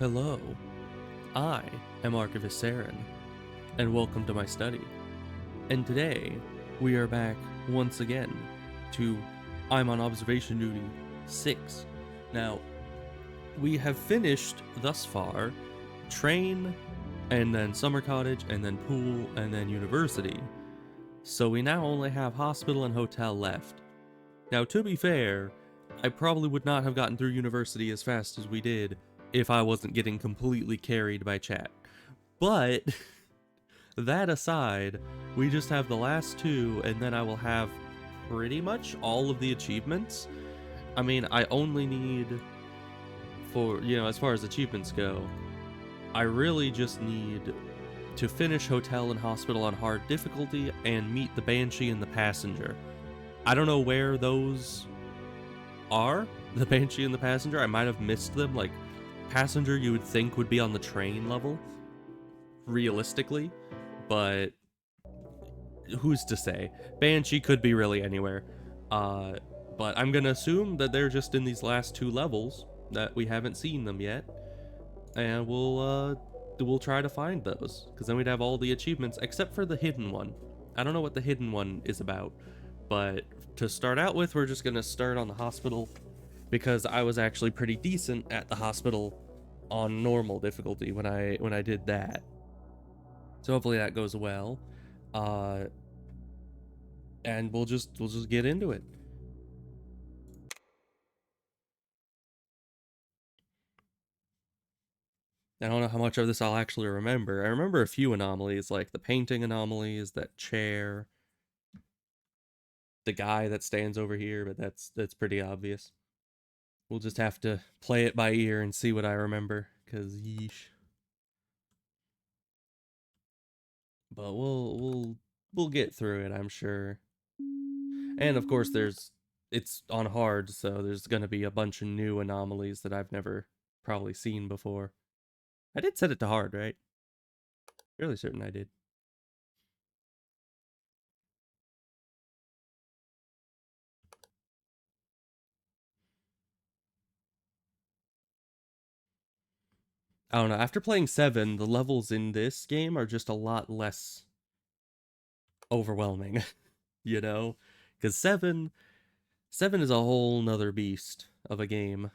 Hello, I am Archivist Saren, and welcome to my study. And today, we are back once again to I'm on Observation Duty 6. Now, we have finished thus far train, and then summer cottage, and then pool, and then university. So we now only have hospital and hotel left. Now, to be fair, I probably would not have gotten through university as fast as we did if I wasn't getting completely carried by chat. But, that aside, we just have the last two, and then I will have pretty much all of the achievements. I mean, I only need, as far as achievements go, I really just need to finish hotel and hospital on hard difficulty and meet the Banshee and the passenger. I don't know where those are, the Banshee and the passenger. I might have missed them. Like, passenger you would think would be on the train level, realistically, but who's to say? Banshee could be really anywhere. But I'm gonna assume that they're just in these last two levels, that we haven't seen them yet, and we'll try to find those, because then we'd have all the achievements, except for the hidden one. I don't know what the hidden one is about, but to start out with, we're just gonna start on the hospital, because I was actually pretty decent at the hospital on normal difficulty when I did that. So hopefully that goes well. And we'll just get into it. I don't know how much of this I'll actually remember. I remember a few anomalies, like the painting anomalies, that chair, the guy that stands over here, but that's pretty obvious. We'll just have to play it by ear and see what I remember, cause yeesh. But we'll get through it, I'm sure. And of course it's on hard, so there's gonna be a bunch of new anomalies that I've never probably seen before. I did set it to hard, right? Fairly certain I did. I don't know. After playing 7, the levels in this game are just a lot less overwhelming, you know? Because 7 is a whole nother beast of a game.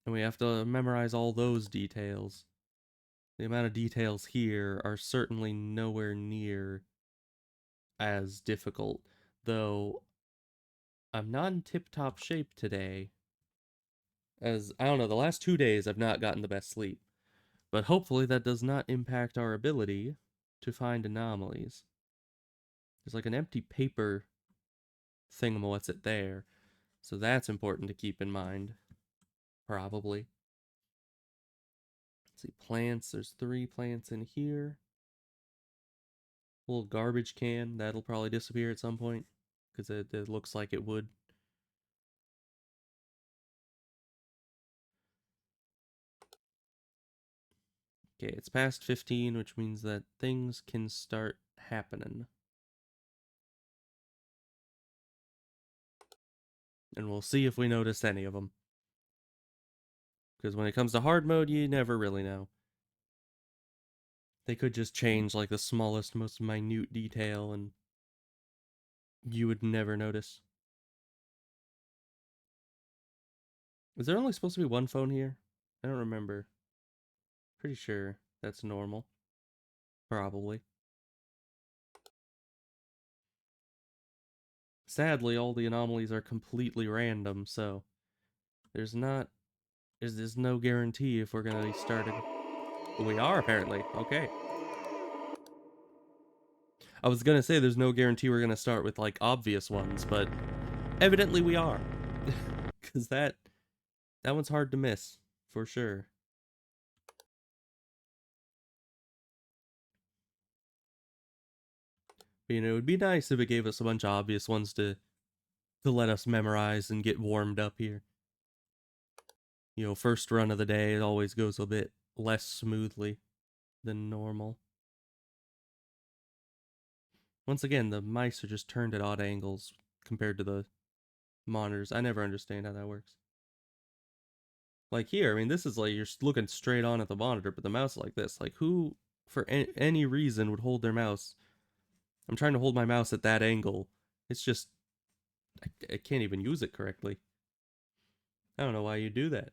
And we have to memorize all those details. The amount of details here are certainly nowhere near as difficult, though I'm not in tip-top shape today. As, I don't know, the last 2 days I've not gotten the best sleep. But hopefully that does not impact our ability to find anomalies. There's like an empty paper thingamawhat's there. So that's important to keep in mind. Probably. Let's see, plants. There's 3 plants in here. Little garbage can. That'll probably disappear at some point, because it looks like it would. Okay, it's past 15, which means that things can start happening. And we'll see if we notice any of them. Because when it comes to hard mode, you never really know. They could just change like the smallest, most minute detail and you would never notice. Is there only supposed to be one phone here? I don't remember. Pretty sure that's normal. Probably. Sadly, all the anomalies are completely random, so there's no guarantee if we're gonna be starting. We are, apparently. Okay. I was gonna say there's no guarantee we're gonna start with like obvious ones, but evidently we are. Cause that one's hard to miss, for sure. But, it would be nice if it gave us a bunch of obvious ones to let us memorize and get warmed up here. First run of the day, it always goes a bit less smoothly than normal. Once again, the mice are just turned at odd angles compared to the monitors. I never understand how that works. Like here, I mean, this is like you're looking straight on at the monitor, but the mouse is like this. Like who, for any reason, would hold their mouse? I'm trying to hold my mouse at that angle. It's just I can't even use it correctly. I don't know why you do that.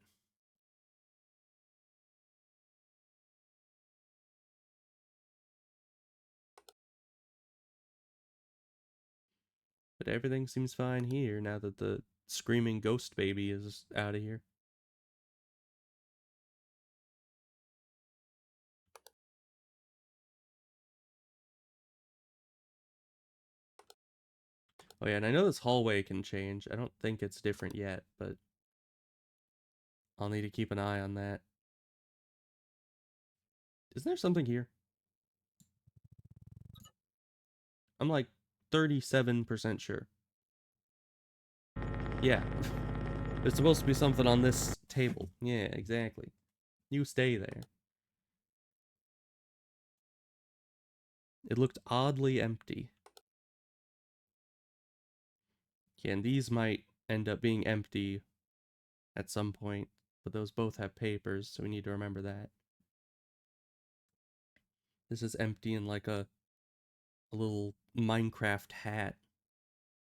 But everything seems fine here now that the screaming ghost baby is out of here. Oh yeah, and I know this hallway can change. I don't think it's different yet, but I'll need to keep an eye on that. Isn't there something here? I'm like 37% sure. Yeah. There's supposed to be something on this table. Yeah, exactly. You stay there. It looked oddly empty. Yeah, and these might end up being empty at some point, but those both have papers, so we need to remember that. This is empty in like a little Minecraft hat.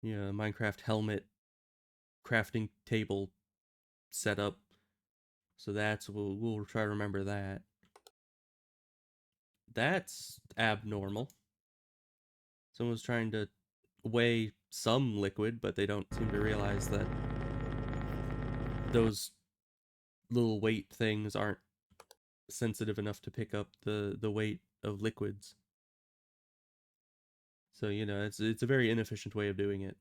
Yeah, Minecraft helmet crafting table setup. So we'll try to remember that. That's abnormal. Someone's trying to weigh some liquid, but they don't seem to realize that those little weight things aren't sensitive enough to pick up the weight of liquids. So, you know, it's a very inefficient way of doing it.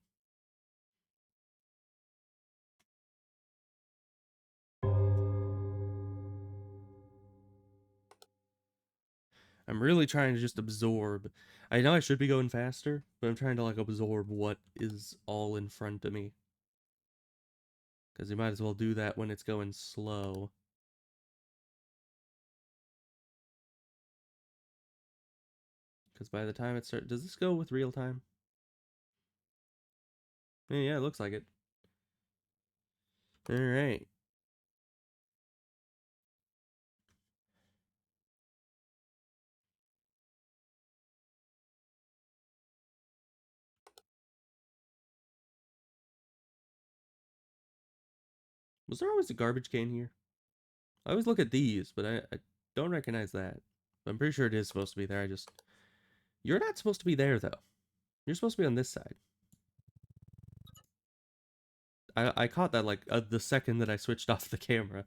I'm really trying to just absorb. I know I should be going faster, but I'm trying to like absorb what is all in front of me. Because you might as well do that when it's going slow. Because by the time it starts, does this go with real time? Yeah, it looks like it. All right. Was there always a garbage can here? I always look at these, but I don't recognize that. I'm pretty sure it is supposed to be there. You're not supposed to be there though. You're supposed to be on this side. I caught that like the second that I switched off the camera.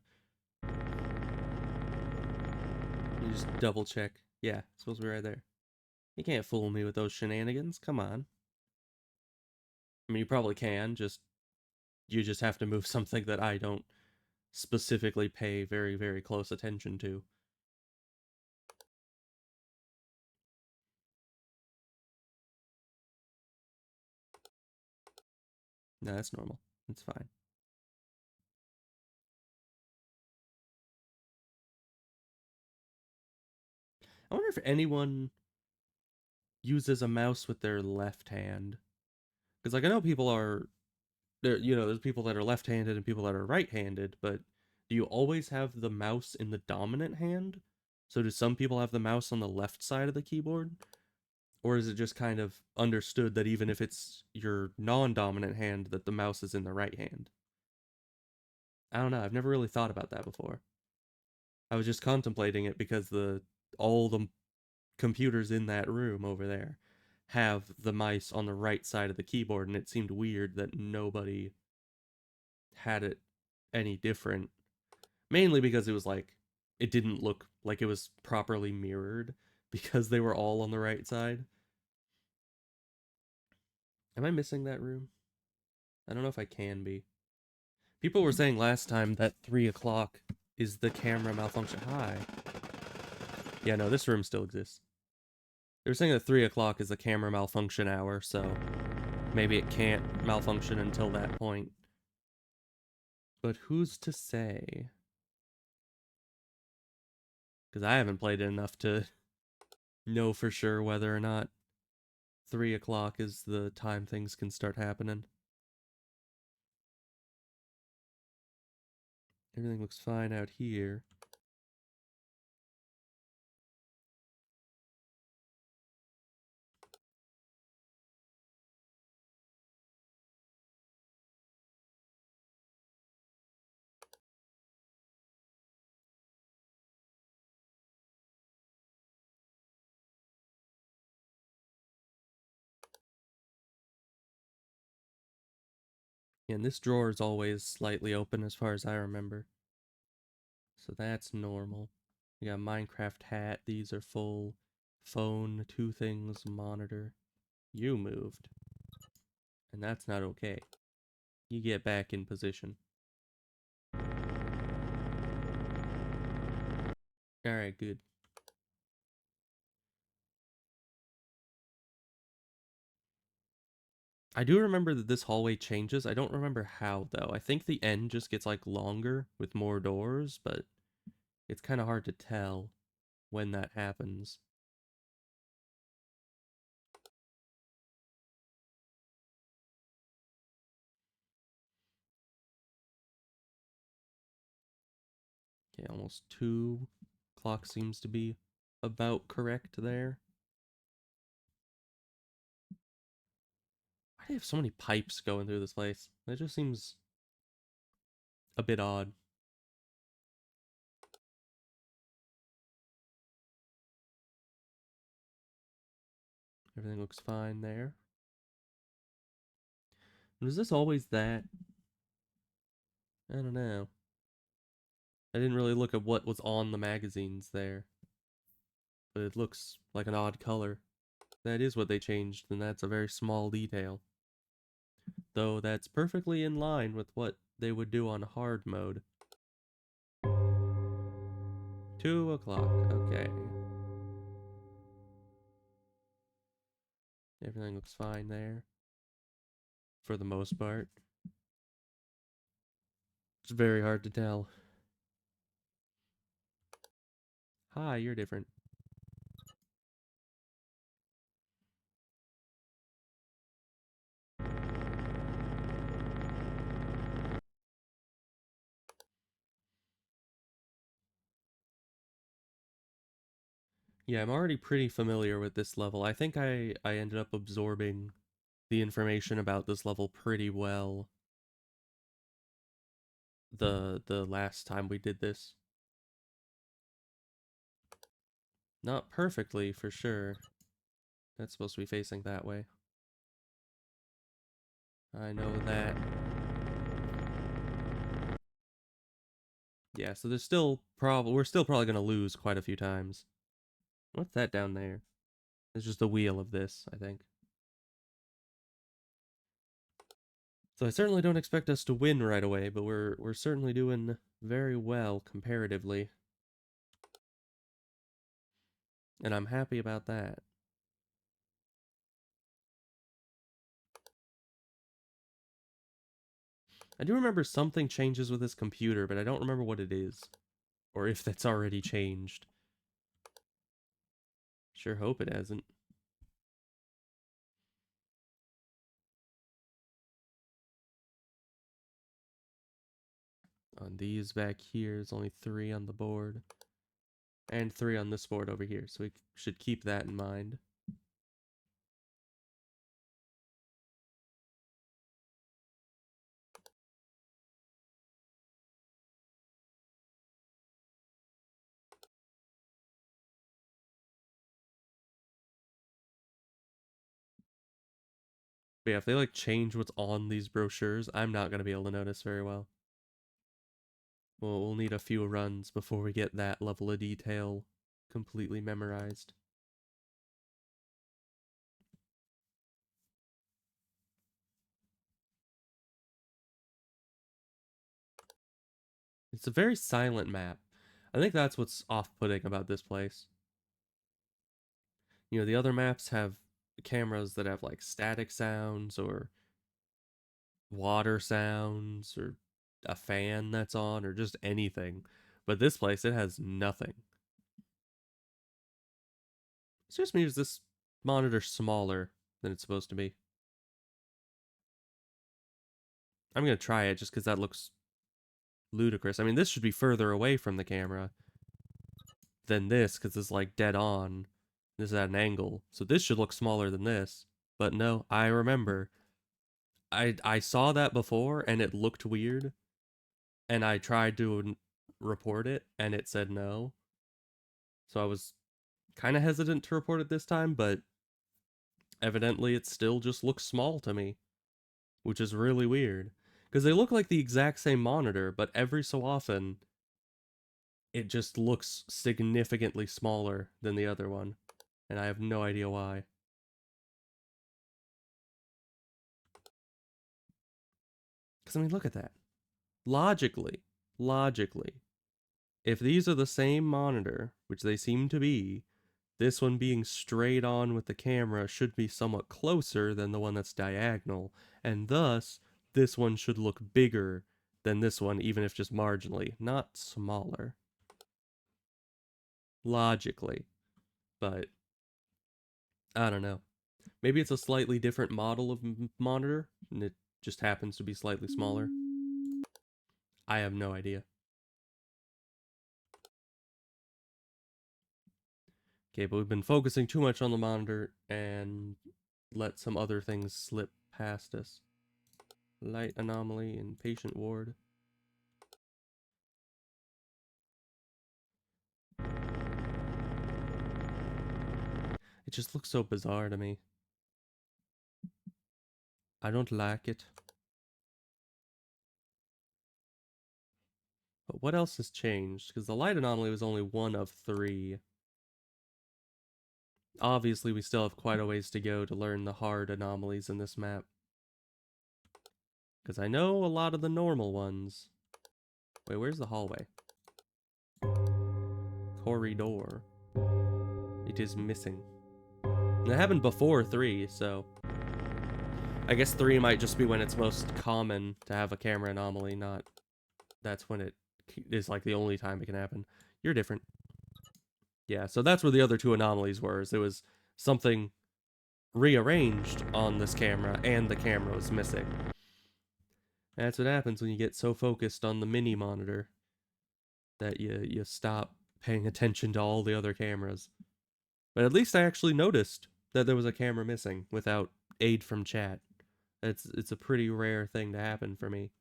You just double check. Yeah, it's supposed to be right there. You can't fool me with those shenanigans. Come on. I mean, you probably can. You just have to move something that I don't specifically pay very, very close attention to. No, that's normal. It's fine. I wonder if anyone uses a mouse with their left hand. Because like I know people are there, you know, there's people that are left-handed and people that are right-handed, but do you always have the mouse in the dominant hand? So do some people have the mouse on the left side of the keyboard? Or is it just kind of understood that even if it's your non-dominant hand, that the mouse is in the right hand? I don't know. I've never really thought about that before. I was just contemplating it because the all the computers in that room over there have the mice on the right side of the keyboard, and it seemed weird that nobody had it any different. Mainly because it was like it didn't look like it was properly mirrored because they were all on the right side. Am I missing that room? I don't know if I can be. People were saying last time that 3 o'clock is the camera malfunction. Hi. Yeah, no, this room still exists. They were saying that 3 o'clock is the camera malfunction hour, so maybe it can't malfunction until that point. But who's to say? Because I haven't played it enough to know for sure whether or not 3 o'clock is the time things can start happening. Everything looks fine out here. And this drawer is always slightly open as far as I remember. So that's normal. We got Minecraft hat. These are full. Phone, two things, monitor. You moved. And that's not okay. You get back in position. Alright, good. I do remember that this hallway changes. I don't remember how, though. I think the end just gets, like, longer with more doors, but it's kind of hard to tell when that happens. Okay, almost 2. Clock seems to be about correct there. Why do you have so many pipes going through this place? That just seems a bit odd. Everything looks fine there. Was this always that? I don't know. I didn't really look at what was on the magazines there. But it looks like an odd color. That is what they changed, and that's a very small detail. Though that's perfectly in line with what they would do on hard mode. 2 o'clock, okay. Everything looks fine there. For the most part. It's very hard to tell. Hi, you're different. Yeah, I'm already pretty familiar with this level. I think I ended up absorbing the information about this level pretty well the last time we did this. Not perfectly, for sure. That's supposed to be facing that way. I know that. Yeah, so there's still we're still probably gonna lose quite a few times. What's that down there? It's just the wheel of this, I think. So I certainly don't expect us to win right away, but we're certainly doing very well comparatively. And I'm happy about that. I do remember something changes with this computer, but I don't remember what it is. Or if that's already changed. Sure hope it hasn't. On these back here, there's only 3 on the board. And 3 on this board over here, so we should keep that in mind. But yeah, if they like change what's on these brochures, I'm not going to be able to notice very well. We'll need a few runs before we get that level of detail completely memorized. It's a very silent map. I think that's what's off-putting about this place. You know, the other maps have cameras that have like static sounds or water sounds or a fan that's on or just anything. But this place, it has nothing. It just means this monitor's smaller than it's supposed to be. I'm gonna try it just because that looks ludicrous. I mean, this should be further away from the camera than this because it's like dead on. This is at an angle. So this should look smaller than this. But no, I remember. I saw that before and it looked weird. And I tried to report it and it said no. So I was kind of hesitant to report it this time, but evidently it still just looks small to me, which is really weird. Because they look like the exact same monitor, but every so often it just looks significantly smaller than the other one. And I have no idea why. Because, I mean, look at that. Logically, if these are the same monitor, which they seem to be, this one being straight on with the camera should be somewhat closer than the one that's diagonal, and thus, this one should look bigger than this one, even if just marginally, not smaller. Logically. But, I don't know. Maybe it's a slightly different model of monitor, and it just happens to be slightly smaller. I have no idea. Okay, but we've been focusing too much on the monitor and let some other things slip past us. Light anomaly in patient ward. It just looks so bizarre to me. I don't like it. But what else has changed? Because the light anomaly was only one of 3. Obviously, we still have quite a ways to go to learn the hard anomalies in this map. Because I know a lot of the normal ones. Wait, where's the hallway? Corridor. It is missing. And it happened before 3, so... I guess 3 might just be when it's most common to have a camera anomaly, not... That's when it is like the only time it can happen. You're different. Yeah, so that's where the other 2 anomalies were. Is it was something rearranged on this camera and the camera was missing. That's what happens when you get so focused on the mini monitor that you stop paying attention to all the other cameras. But at least I actually noticed that there was a camera missing without aid from chat. It's a pretty rare thing to happen for me.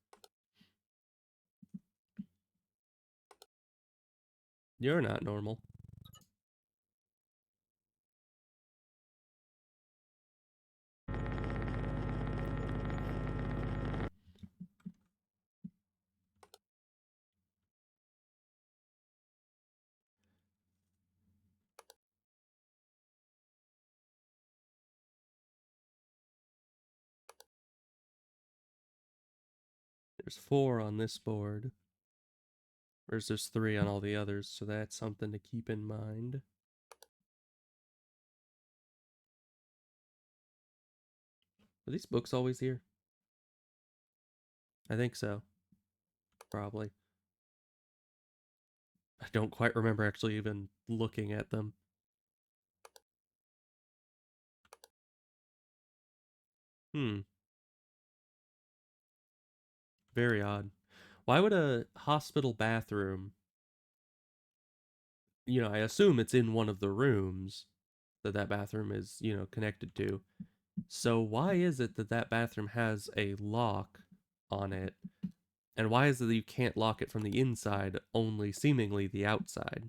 You're not normal. There's 4 on this board. Whereas there's 3 on all the others, so that's something to keep in mind. Are these books always here? I think so. Probably. I don't quite remember actually even looking at them. Very odd. Why would a hospital bathroom, I assume it's in one of the rooms that bathroom is, connected to. So why is it that bathroom has a lock on it? And why is it that you can't lock it from the inside, only seemingly the outside?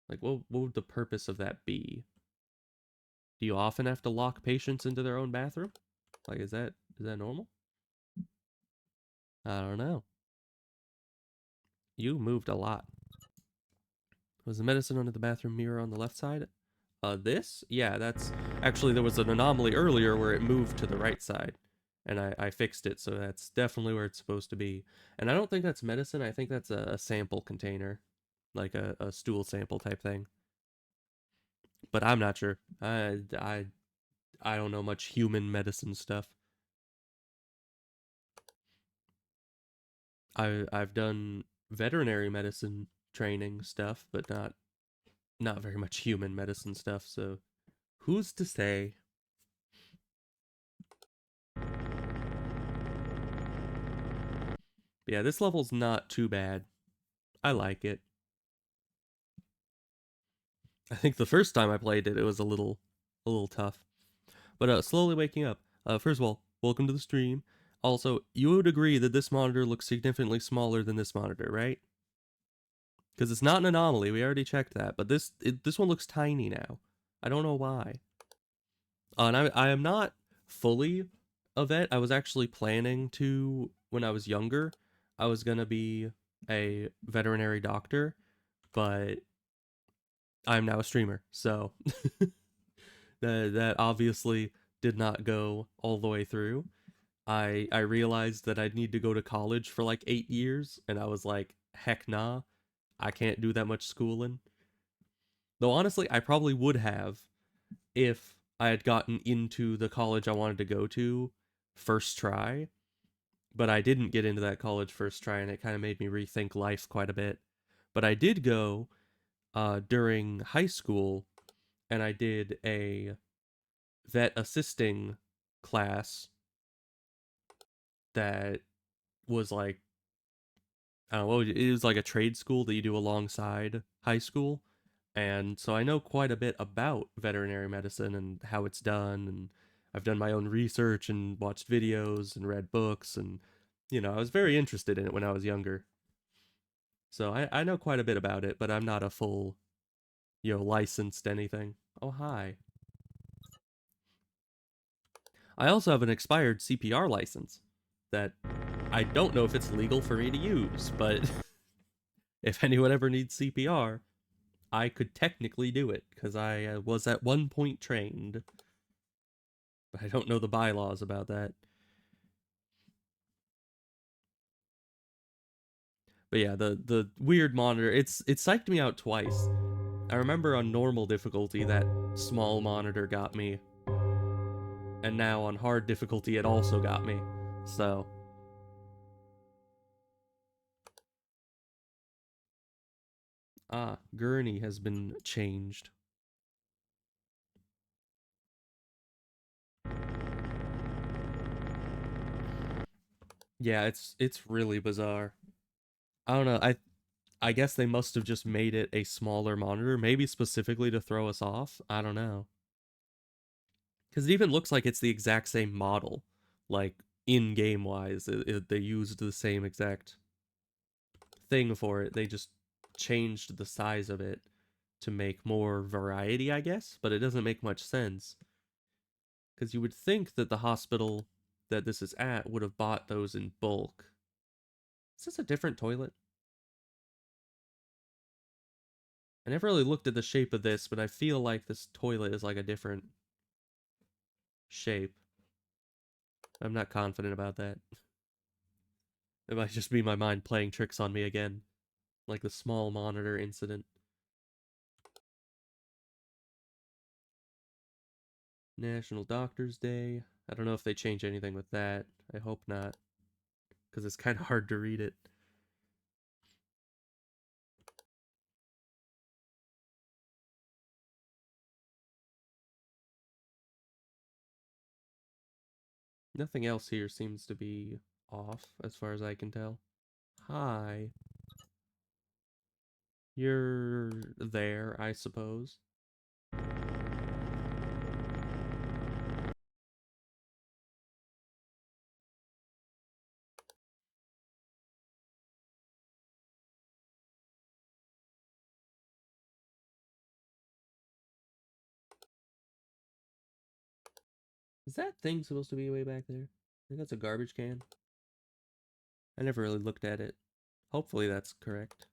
Like, what would the purpose of that be? Do you often have to lock patients into their own bathroom? Like, is that normal? I don't know. You moved a lot. Was the medicine under the bathroom mirror on the left side? This? Yeah, that's... Actually, there was an anomaly earlier where it moved to the right side. And I fixed it, so that's definitely where it's supposed to be. And I don't think that's medicine. I think that's a sample container. Like a stool sample type thing. But I'm not sure. I don't know much human medicine stuff. I've done veterinary medicine training stuff, but not very much human medicine stuff, so who's to say? Yeah, this level's not too bad. I like it. I think the first time I played it, it was a little tough. But slowly waking up. First of all, welcome to the stream. Also, you would agree that this monitor looks significantly smaller than this monitor, right? Because it's not an anomaly. We already checked that. But this one looks tiny now. I don't know why. And I am not fully a vet. I was actually planning to when I was younger. I was gonna be a veterinary doctor, but I'm now a streamer, so that obviously did not go all the way through. I realized that I'd need to go to college for like 8 years, and I was like, heck nah, I can't do that much schooling. Though honestly, I probably would have if I had gotten into the college I wanted to go to first try, but I didn't get into that college first try, and it kind of made me rethink life quite a bit. But I did go during high school, and I did a vet assisting class that was like I don't know, it was like a trade school that you do alongside high school. And so I know quite a bit about veterinary medicine and how it's done. And I've done my own research and watched videos and read books. And, I was very interested in it when I was younger. So I know quite a bit about it, but I'm not a full, licensed anything. Oh, hi. I also have an expired CPR license that I don't know if it's legal for me to use, but if anyone ever needs CPR, I could technically do it because I was at one point trained, but I don't know the bylaws about that. But yeah, the weird monitor, it psyched me out twice. I remember on normal difficulty that small monitor got me, and now on hard difficulty it also got me. So, Gurney has been changed. Yeah, it's really bizarre. I don't know. I guess they must have just made it a smaller monitor, maybe specifically to throw us off. I don't know. Because it even looks like it's the exact same model, like in game wise. They used the same exact thing for it. They just changed the size of it to make more variety, I guess, but it doesn't make much sense. Because you would think that the hospital that this is at would have bought those in bulk. Is this a different toilet? I never really looked at the shape of this, but I feel like this toilet is like a different shape. I'm not confident about that. It might just be my mind playing tricks on me again, like the small monitor incident. National Doctors Day. I don't know if they change anything with that. I hope not, because it's kind of hard to read it. Nothing else here seems to be off, as far as I can tell. Hi. You're there, I suppose. Is that thing supposed to be way back there? I think that's a garbage can. I never really looked at it. Hopefully that's correct.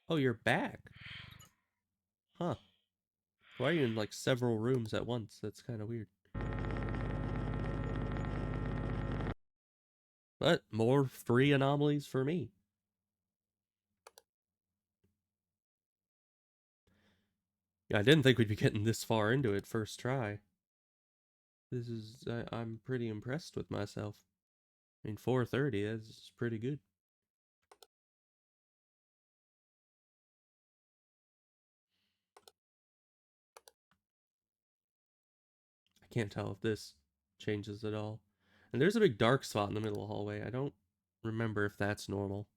Oh, you're back. Huh. Why are you in like several rooms at once? That's kind of weird. But more free anomalies for me. Yeah, I didn't think we'd be getting this far into it first try. This is, I'm pretty impressed with myself. I mean, 430, that's pretty good. I can't tell if this changes it all. And there's a big dark spot in the middle of the hallway. I don't remember if that's normal.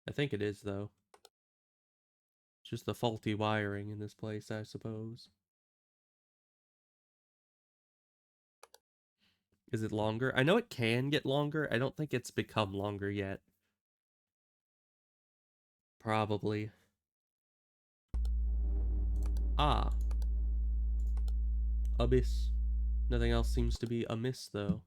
I think it is, though. It's just the faulty wiring in this place, I suppose. Is it longer? I know it can get longer. I don't think it's become longer yet. Probably. Ah. Abyss. Nothing else seems to be amiss, though.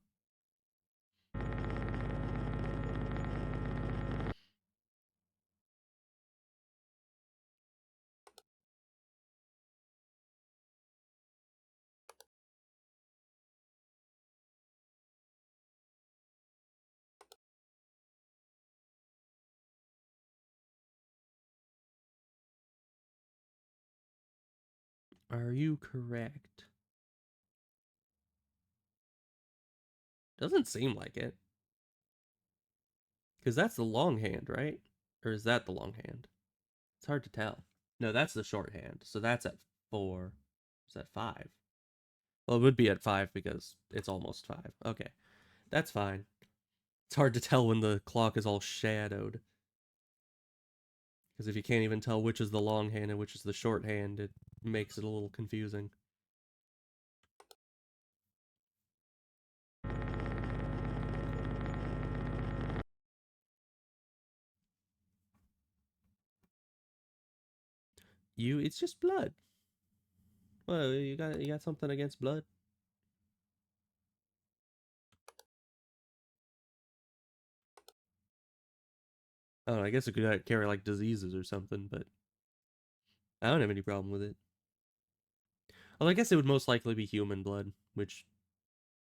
Are you correct? Doesn't seem like it. Because that's the long hand, right? Or is that the long hand? It's hard to tell. No, that's the short hand. So that's at 4. Is that 5? Well, it would be at 5 because it's almost 5. Okay, that's fine. It's hard to tell when the clock is all shadowed. Because if you can't even tell which is the long hand and which is the short hand, it makes it a little confusing. It's just blood. Well, you got something against blood? Oh, I guess it could carry like diseases or something, but I don't have any problem with it. Well, I guess it would most likely be human blood, which,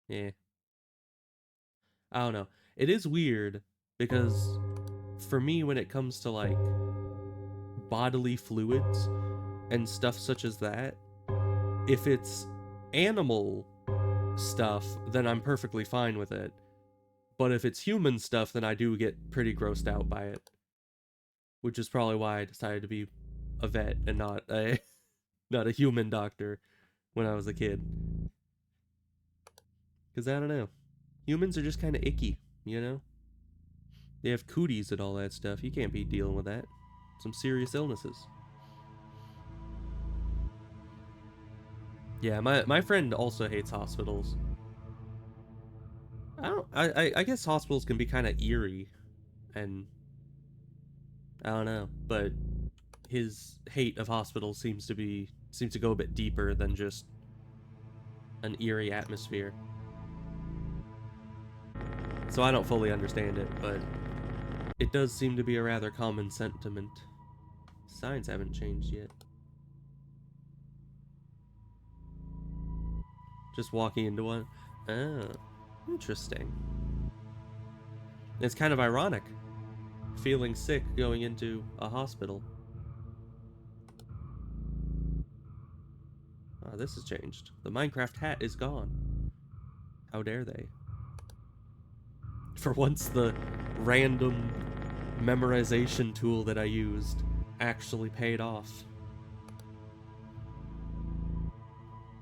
yeah, I don't know. It is weird because for me, when it comes to like bodily fluids and stuff such as that, if it's animal stuff, then I'm perfectly fine with it. But if it's human stuff, then I do get pretty grossed out by it. Which is probably why I decided to be a vet and not a not a human doctor when I was a kid. Because I don't know. Humans are just kind of icky, you know? They have cooties and all that stuff. You can't be dealing with that. Some serious illnesses. Yeah, my friend also hates hospitals. I guess hospitals can be kind of eerie, and I don't know, but his hate of hospitals seems to go a bit deeper than just an eerie atmosphere. So I don't fully understand it, but it does seem to be a rather common sentiment. Signs haven't changed yet. Just walking into one. Oh, interesting. It's kind of ironic. Feeling sick going into a hospital. Oh, this has changed. The Minecraft hat is gone. How dare they? For once, the random memorization tool that I used actually paid off.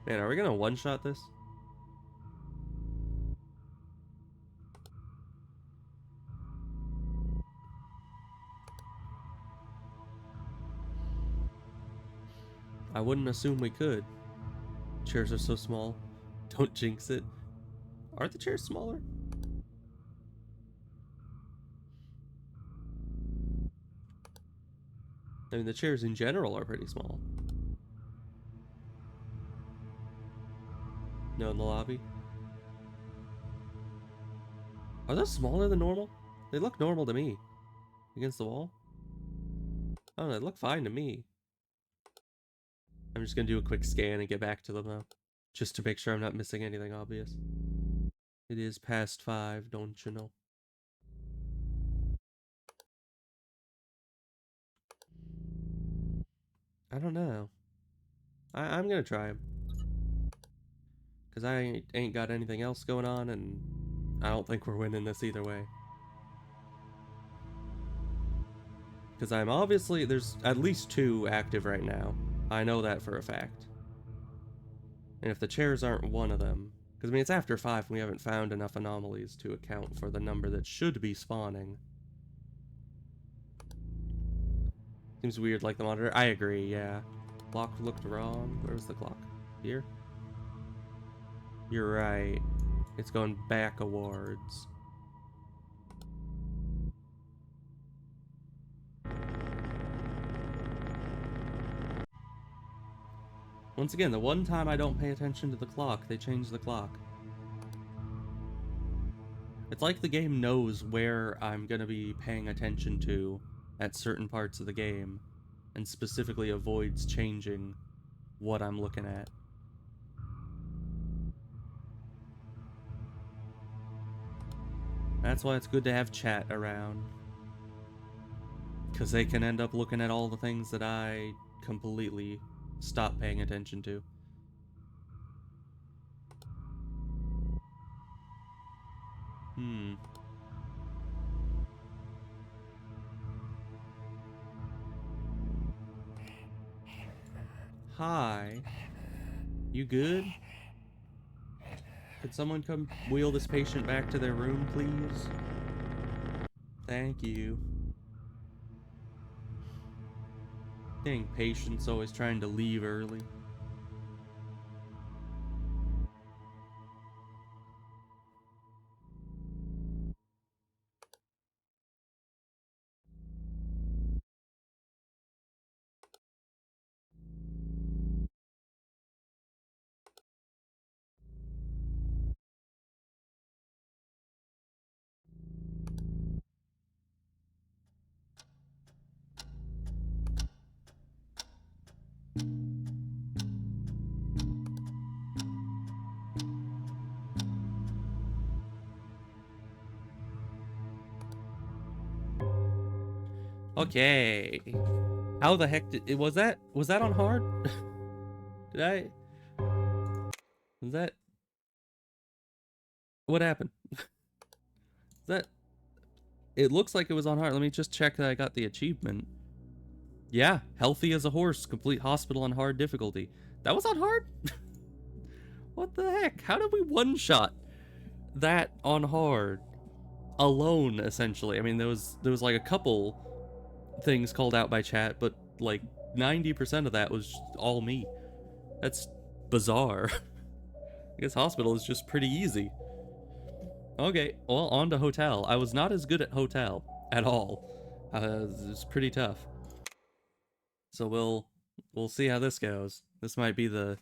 Man, are we gonna one-shot this? I wouldn't assume we could. Chairs are so small. Don't jinx it. Are the chairs smaller? I mean, the chairs in general are pretty small. No, in the lobby. Are those smaller than normal? They look normal to me. Against the wall? I don't know, they look fine to me. I'm just gonna do a quick scan and get back to them though. Just to make sure I'm not missing anything obvious. It is past 5, don't you know? I don't know. I'm gonna try them. Because I ain't got anything else going on, and I don't think we're winning this either way. Because I'm obviously, there's at least 2 active right now. I know that for a fact. And if the chairs aren't one of them, Because, I mean, it's after 5 and we haven't found enough anomalies to account for the number that should be spawning. Seems weird, like the monitor. I agree, yeah. Clock looked wrong. Where was the clock? Here? You're right. It's going backwards. Once again, the one time I don't pay attention to the clock, they change the clock. It's like the game knows where I'm gonna be paying attention to at certain parts of the game, and specifically avoids changing what I'm looking at. That's why it's good to have chat around. Because they can end up looking at all the things that I completely stop paying attention to. Hi. You good? Could someone come wheel this patient back to their room, please? Thank you. Dang, patients always trying to leave early. Okay. How the heck did was that on hard? Did I was that what happened? Is that it looks like it was on hard. Let me just check that I got the achievement. Yeah, healthy as a horse, complete hospital on hard difficulty. That was on hard? What the heck? How did we one-shot that on hard? Alone, essentially. I mean, there was like a couple things called out by chat, but like 90% of that was all me. That's bizarre. I guess hospital is just pretty easy. Okay, well, on to hotel. I was not as good at hotel at all. It was pretty tough. So we'll see how this goes. This might be the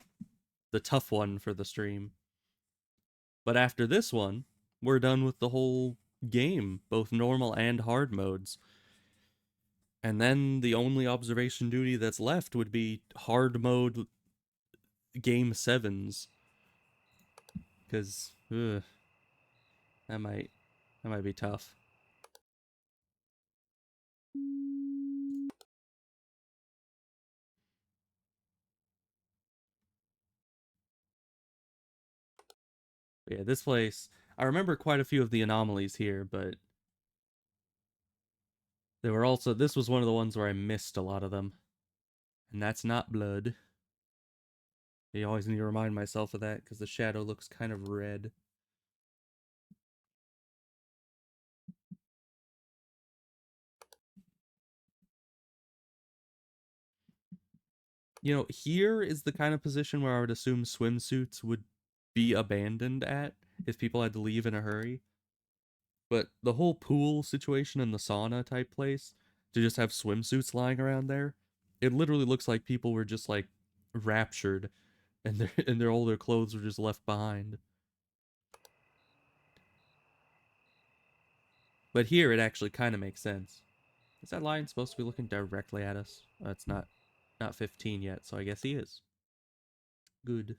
tough one for the stream. But after this one, we're done with the whole game, both normal and hard modes. And then the only observation duty that's left would be hard mode game 7s. Because that might be tough. But yeah, this place, I remember quite a few of the anomalies here, but there were also, this was one of the ones where I missed a lot of them. And that's not blood. You always need to remind myself of that because the shadow looks kind of red. You know, here is the kind of position where I would assume swimsuits would be abandoned at if people had to leave in a hurry. But the whole pool situation in the sauna type place, to just have swimsuits lying around there, it literally looks like people were just like raptured and their all their clothes were just left behind. But here it actually kind of makes sense. Is that lion supposed to be looking directly at us? It's not 15 yet, so I guess he is. Good.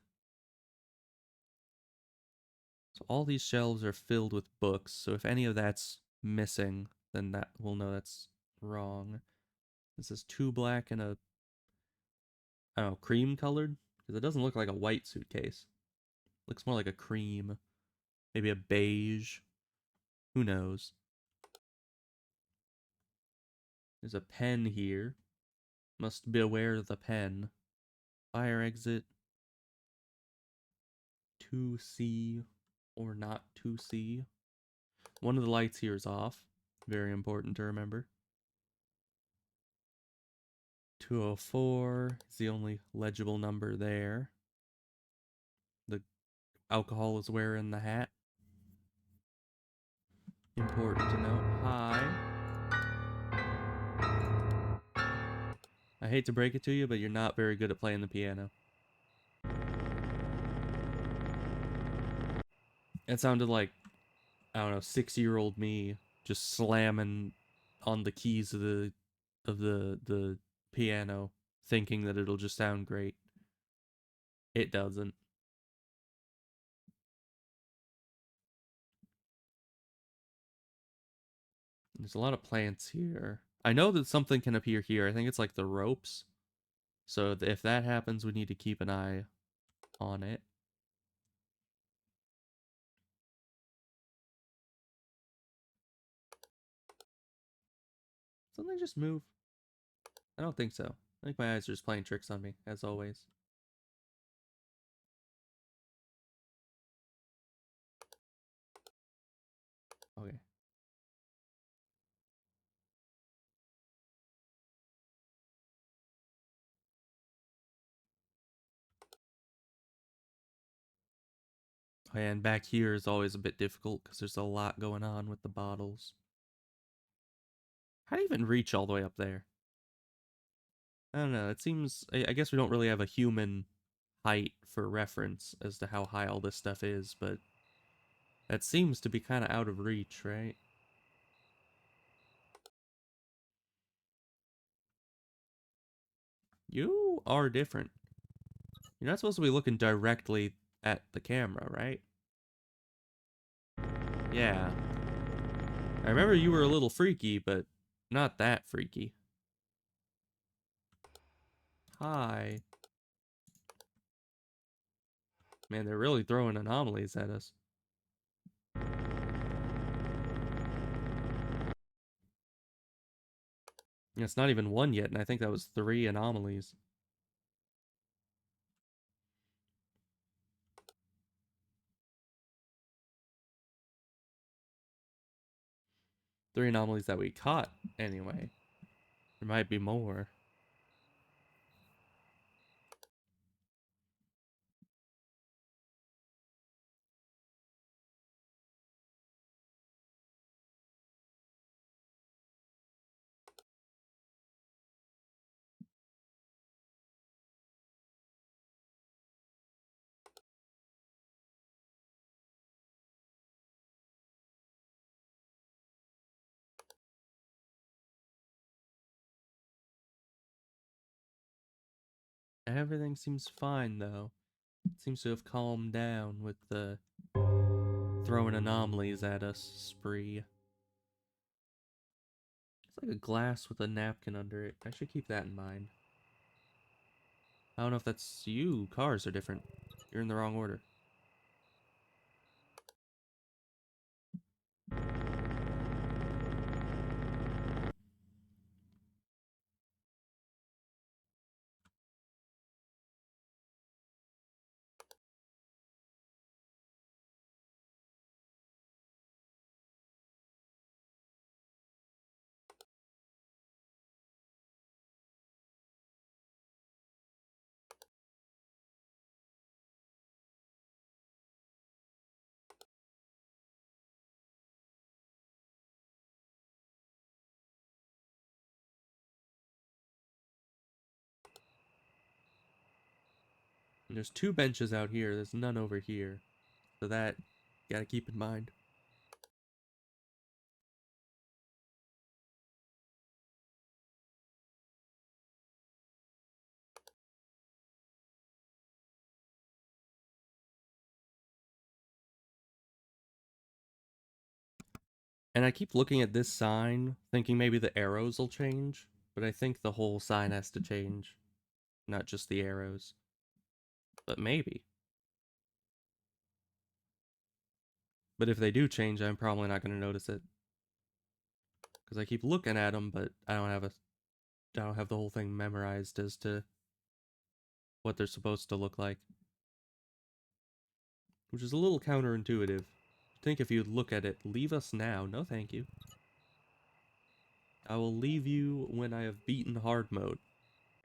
So all these shelves are filled with books, so if any of that's missing, then that we'll know that's wrong. This is too black and a, I don't know, cream colored? Because it doesn't look like a white suitcase. It looks more like a cream. Maybe a beige. Who knows? There's a pen here. Must beware the pen. Fire exit. to see or not to see. One of the lights here is off. Very important to remember. 204 is the only legible number there. The alcohol is wearing the hat. Important to note. Hi. I hate to break it to you, but you're not very good at playing the piano. It sounded like, I don't know, 6-year-old me just slamming on the keys of the piano, thinking that it'll just sound great. It doesn't. There's a lot of plants here. I know that something can appear here. I think it's like the ropes. So if that happens, we need to keep an eye on it. Something just move? I don't think so. I think my eyes are just playing tricks on me, as always. Okay. And back here is always a bit difficult because there's a lot going on with the bottles. How do you even reach all the way up there? I don't know. It seems... I guess we don't really have a human height for reference as to how high all this stuff is, but that seems to be kind of out of reach, right? You are different. You're not supposed to be looking directly at the camera, right? Yeah. I remember you were a little freaky, but not that freaky. Hi. Man, they're really throwing anomalies at us. It's not even one yet, and I think that was 3 anomalies. Three anomalies that we caught, anyway. There might be more. Everything seems fine, though. It seems to have calmed down with the throwing anomalies at us spree. It's like a glass with a napkin under it. I should keep that in mind. I don't know if that's you. Cars are different. You're in the wrong order. And there's 2 benches out here. There's none over here. So that, you gotta keep in mind. And I keep looking at this sign, thinking maybe the arrows will change. But I think the whole sign has to change. Not just the arrows. But maybe. But if they do change, I'm probably not going to notice it. Because I keep looking at them, but I don't have the whole thing memorized as to what they're supposed to look like. which is a little counterintuitive. I think if you look at it, leave us now. No, thank you. I will leave you when I have beaten hard mode,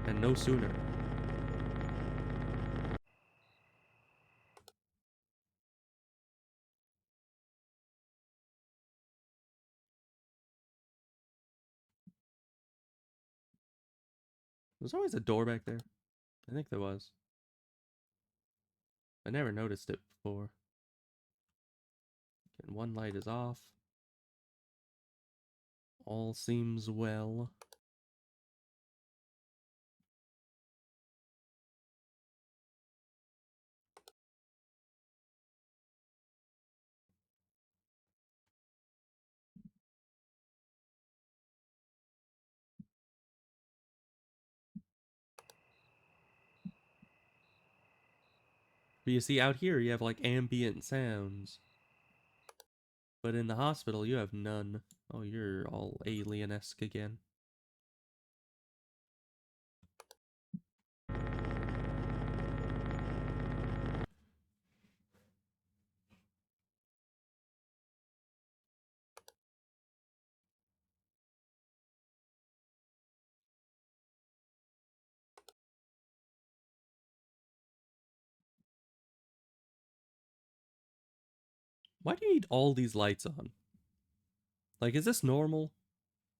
and no sooner. There's always a door back there. I think there was. I never noticed it before. And one light is off. All seems well. But you see, out here you have like ambient sounds. But in the hospital you have none. Oh, you're all alien-esque again. Why do you need all these lights on? Like, is this normal?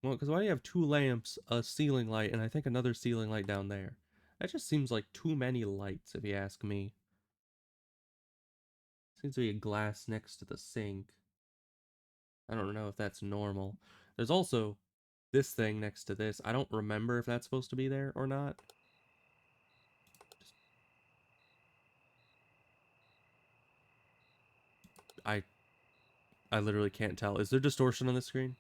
Well, because why do you have two lamps, a ceiling light, and I think another ceiling light down there? That just seems like too many lights, if you ask me. Seems to be a glass next to the sink. I don't know if that's normal. There's also this thing next to this. I don't remember if that's supposed to be there or not. I I literally can't tell. Is there distortion on the screen?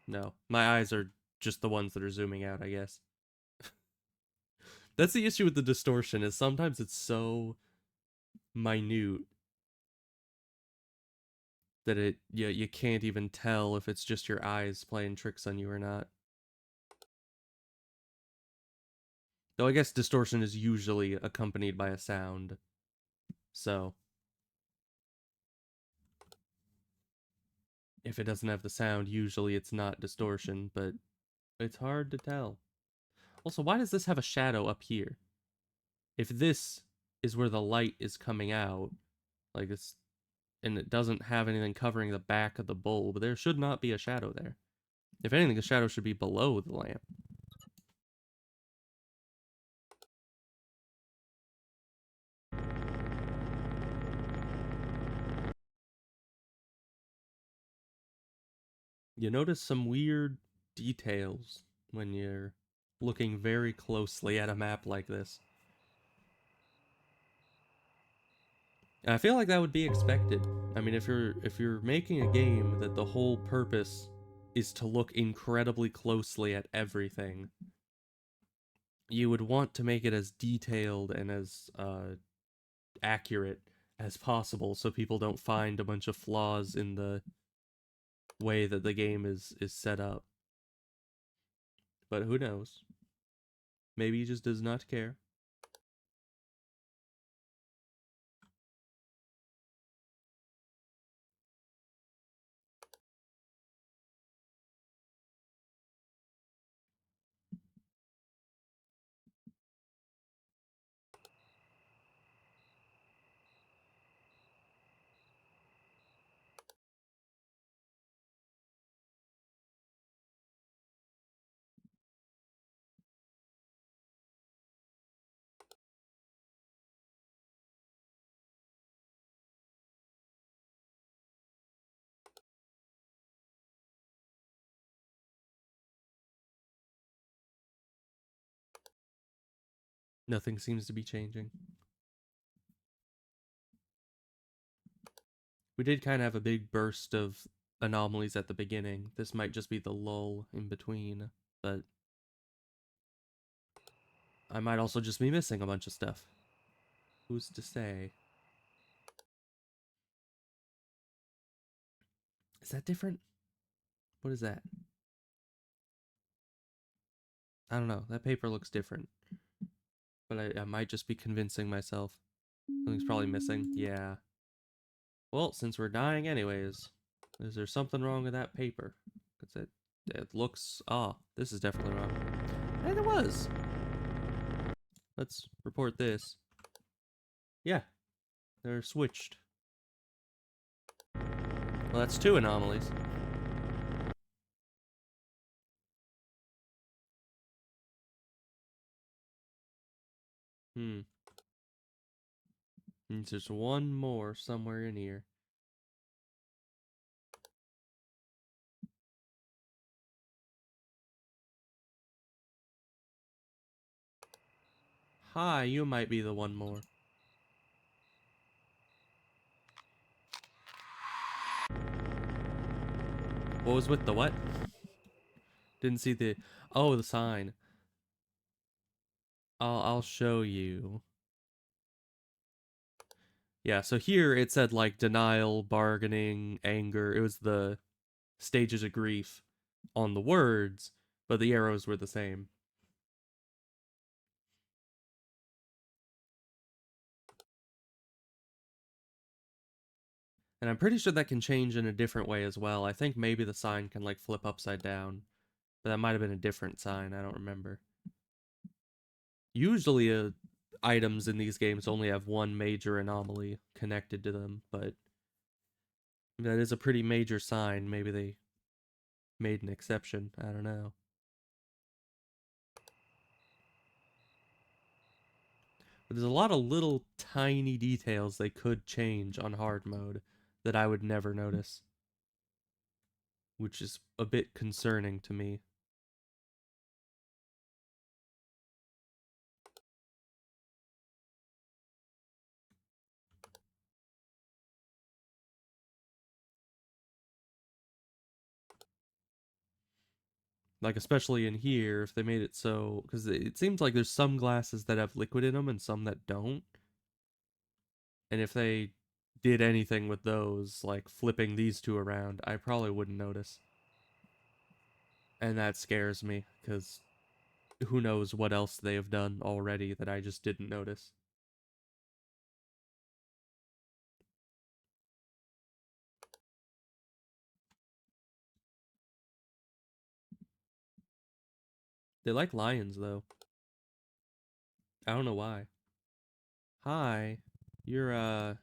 No. My eyes are just the ones that are zooming out, I guess. That's the issue with the distortion, is sometimes it's so minute that you can't even tell if it's just your eyes playing tricks on you or not. Though I guess distortion is usually accompanied by a sound. So if it doesn't have the sound, usually it's not distortion, but it's hard to tell. Also, why does this have a shadow up here? If this is where the light is coming out, like this, and it doesn't have anything covering the back of the bulb, there should not be a shadow there. If anything, the shadow should be below the lamp. You notice some weird details when you're looking very closely at a map like this. And I feel like that would be expected. I mean, if you're making a game that the whole purpose is to look incredibly closely at everything, you would want to make it as detailed and as accurate as possible so people don't find a bunch of flaws in the way that the game is set up. But who knows? Maybe he just does not care. Nothing seems to be changing. We did kind of have a big burst of anomalies at the beginning. This might just be the lull in between, but I might also just be missing a bunch of stuff. Who's to say? Is that different? What is that? I don't know. That paper looks different. But I might just be convincing myself. Something's probably missing. Yeah. Well, since we're dying anyways, is there something wrong with that paper? Because it looks... Ah, this is definitely wrong. And it was! Let's report this. Yeah, they're switched. Well, that's two anomalies. Hmm. Means there's one more somewhere in here. Hi, you might be the one more. What was with the what? Didn't see the... Oh, the sign. I'll show you. Yeah, so here it said like denial, bargaining, anger. It was the stages of grief on the words, but the arrows were the same. And I'm pretty sure that can change in a different way as well. I think maybe the sign can like flip upside down, but that might have been a different sign. I don't remember. Usually, items in these games only have one major anomaly connected to them, but that is a pretty major sign. Maybe they made an exception. I don't know. But there's a lot of little tiny details they could change on hard mode that I would never notice, which is a bit concerning to me. Like, especially in here, if they made it so, because it seems like there's some glasses that have liquid in them and some that don't. And if they did anything with those, like flipping these two around, I probably wouldn't notice. And that scares me, because who knows what else they have done already that I just didn't notice. They like lions, though. I don't know why. Hi. You're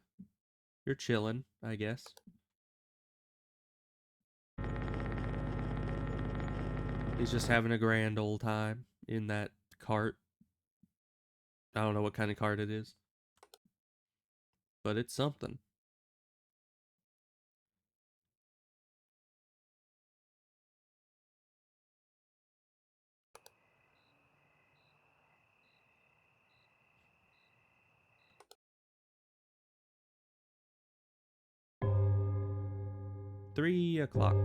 chilling, I guess. He's just having a grand old time in that cart. I don't know what kind of cart it is, but it's something. Three o'clock.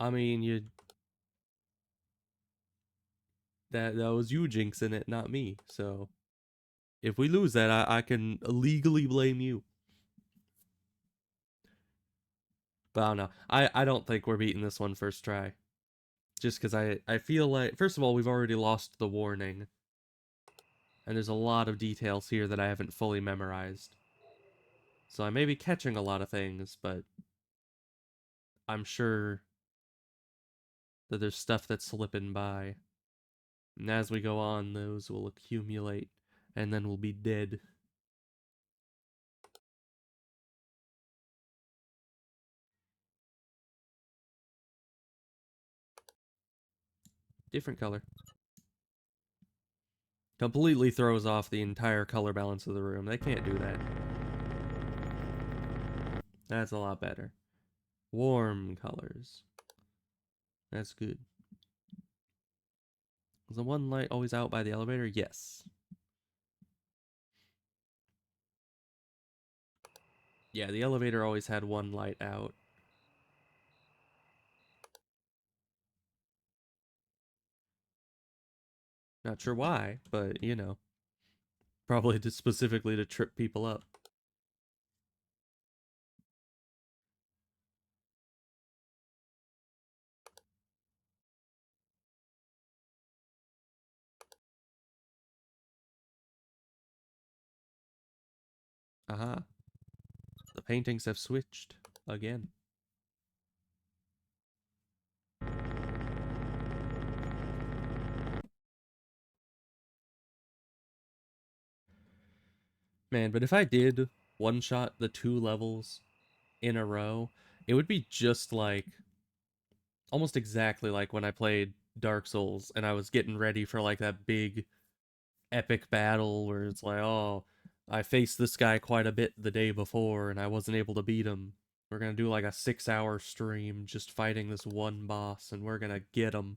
I mean, you that was you jinxing it, not me. So if we lose that, I can legally blame you. But I don't know. I don't think we're beating this one first try. Just because I feel like, first of all, we've already lost the warning. And there's a lot of details here that I haven't fully memorized. So I may be catching a lot of things, but I'm sure that there's stuff that's slipping by. And as we go on, those will accumulate, and then we'll be dead. Different color. Completely throws off the entire color balance of the room. They can't do that. That's a lot better. Warm colors. That's good. Is the one light always out by the elevator? Yes. Yeah, the elevator always had one light out. Not sure why, but you know, probably just specifically to trip people up. Aha. The paintings have switched again. Man, but if I did one shot the 2 levels in a row, it would be just like almost exactly like when I played Dark Souls and I was getting ready for like that big epic battle where it's like, oh, I faced this guy quite a bit the day before and I wasn't able to beat him. We're gonna do like a 6 hour stream just fighting this one boss and we're gonna get him.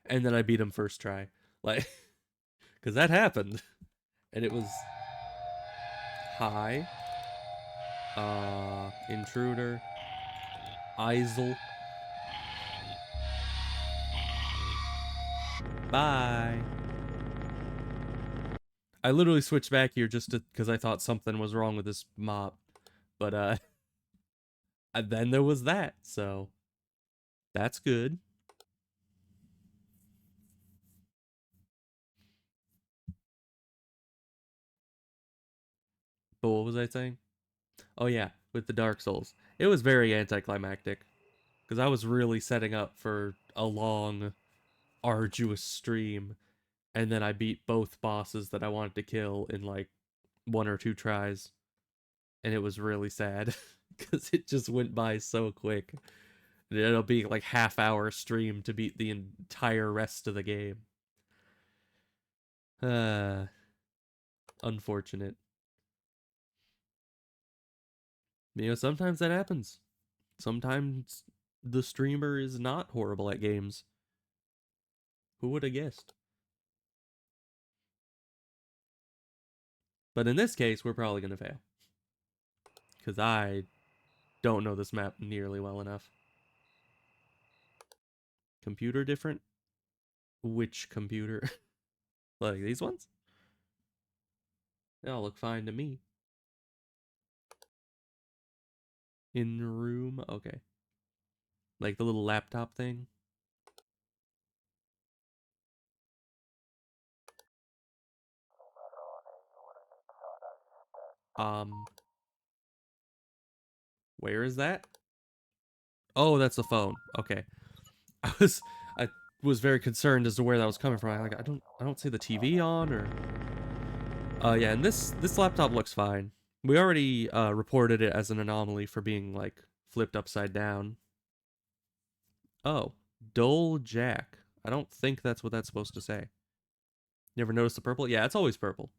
And then I beat him first try. Like, because that happened. And it was high, intruder, Isel. Bye. I literally switched back here just because I thought something was wrong with this mop. But and then there was that, so that's good. But what was I saying? Oh yeah, with the Dark Souls. It was very anticlimactic because I was really setting up for a long, arduous stream, and then I beat both bosses that I wanted to kill in like 1 or 2 tries, and it was really sad because it just went by so quick. It ended up being like half-hour stream to beat the entire rest of the game. Uh, unfortunate. You know, sometimes that happens. Sometimes the streamer is not horrible at games. Who would have guessed? But in this case, we're probably going to fail. Because I don't know this map nearly well enough. Computer different? Which computer? Like these ones? They all look fine to me. In room? Okay. Like the little laptop thing? Um, where is that? Oh, that's the phone. Okay. I was I was very concerned as to where that was coming from. I don't see the TV on or yeah, and this laptop looks fine. We already reported it as an anomaly for being like flipped upside down. Oh, dull jack. I don't think that's what that's supposed to say. You ever notice the purple? Yeah, it's always purple.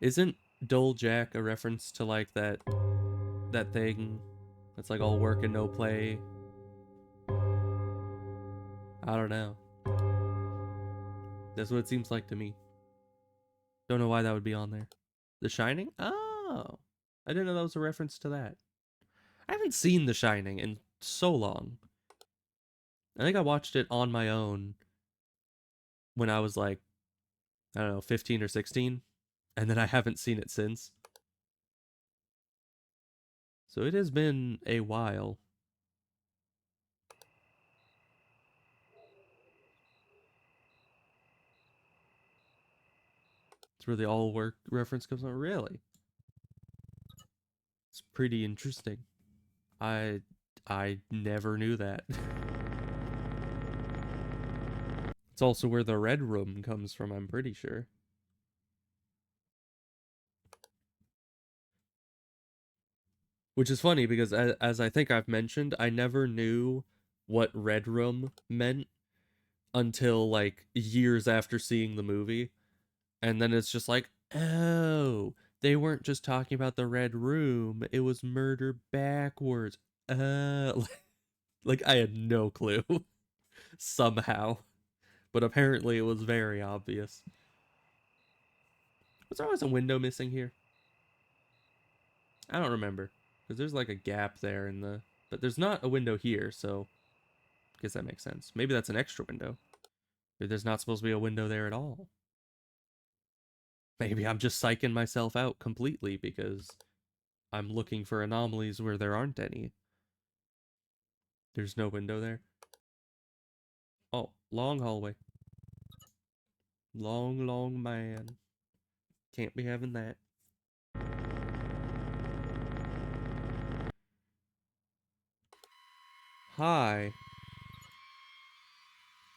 Isn't dull jack a reference to like that thing that's like all work and no play? I don't know. That's what it seems like to me. Don't know why that would be on there. The Shining? Oh. I didn't know that was a reference to that. I haven't seen The Shining in so long. I think I watched it on my own when I was like, I don't know, 15 or 16, and then I haven't seen it since. So it has been a while. It's where the all work reference comes from. Really? It's pretty interesting. I I never knew that. It's also where the red room comes from, I'm pretty sure. Which is funny because as I think I've mentioned, I never knew what red room meant until like years after seeing the movie. And then it's just like, oh, they weren't just talking about the red room, it was murder backwards. Like I had no clue somehow. But apparently it was very obvious. Was there always a window missing here? I don't remember. Because there's like a gap there in the. But there's not a window here, so I guess that makes sense. Maybe that's an extra window. Maybe there's not supposed to be a window there at all. Maybe I'm just psyching myself out completely because I'm looking for anomalies where there aren't any. There's no window there. Oh, long hallway. Long man. Can't be having that. Hi.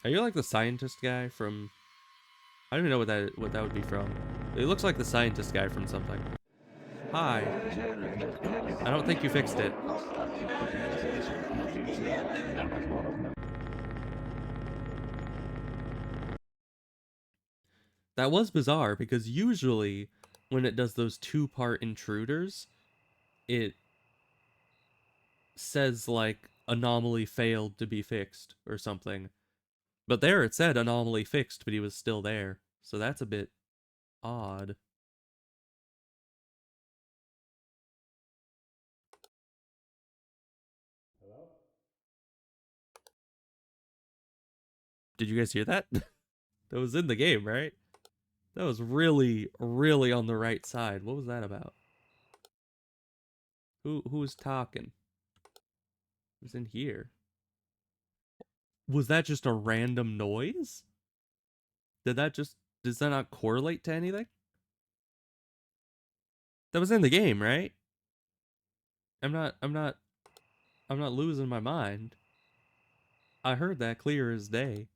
Are you like the scientist guy from... I don't even know what that would be from. It looks like the scientist guy from something. Hi. I don't think you fixed it. That was bizarre because usually when it does those two-part intruders, it says like anomaly failed to be fixed or something. But there it said anomaly fixed, but he was still there. So that's a bit odd. Hello? Did you guys hear that? That was in the game, right? That was really, really on the right side. What was that about? Who was talking? Who's in here? Was that just a random noise? Does that not correlate to anything? That was in the game, right? I'm not I'm not I'm not losing my mind. I heard that clear as day.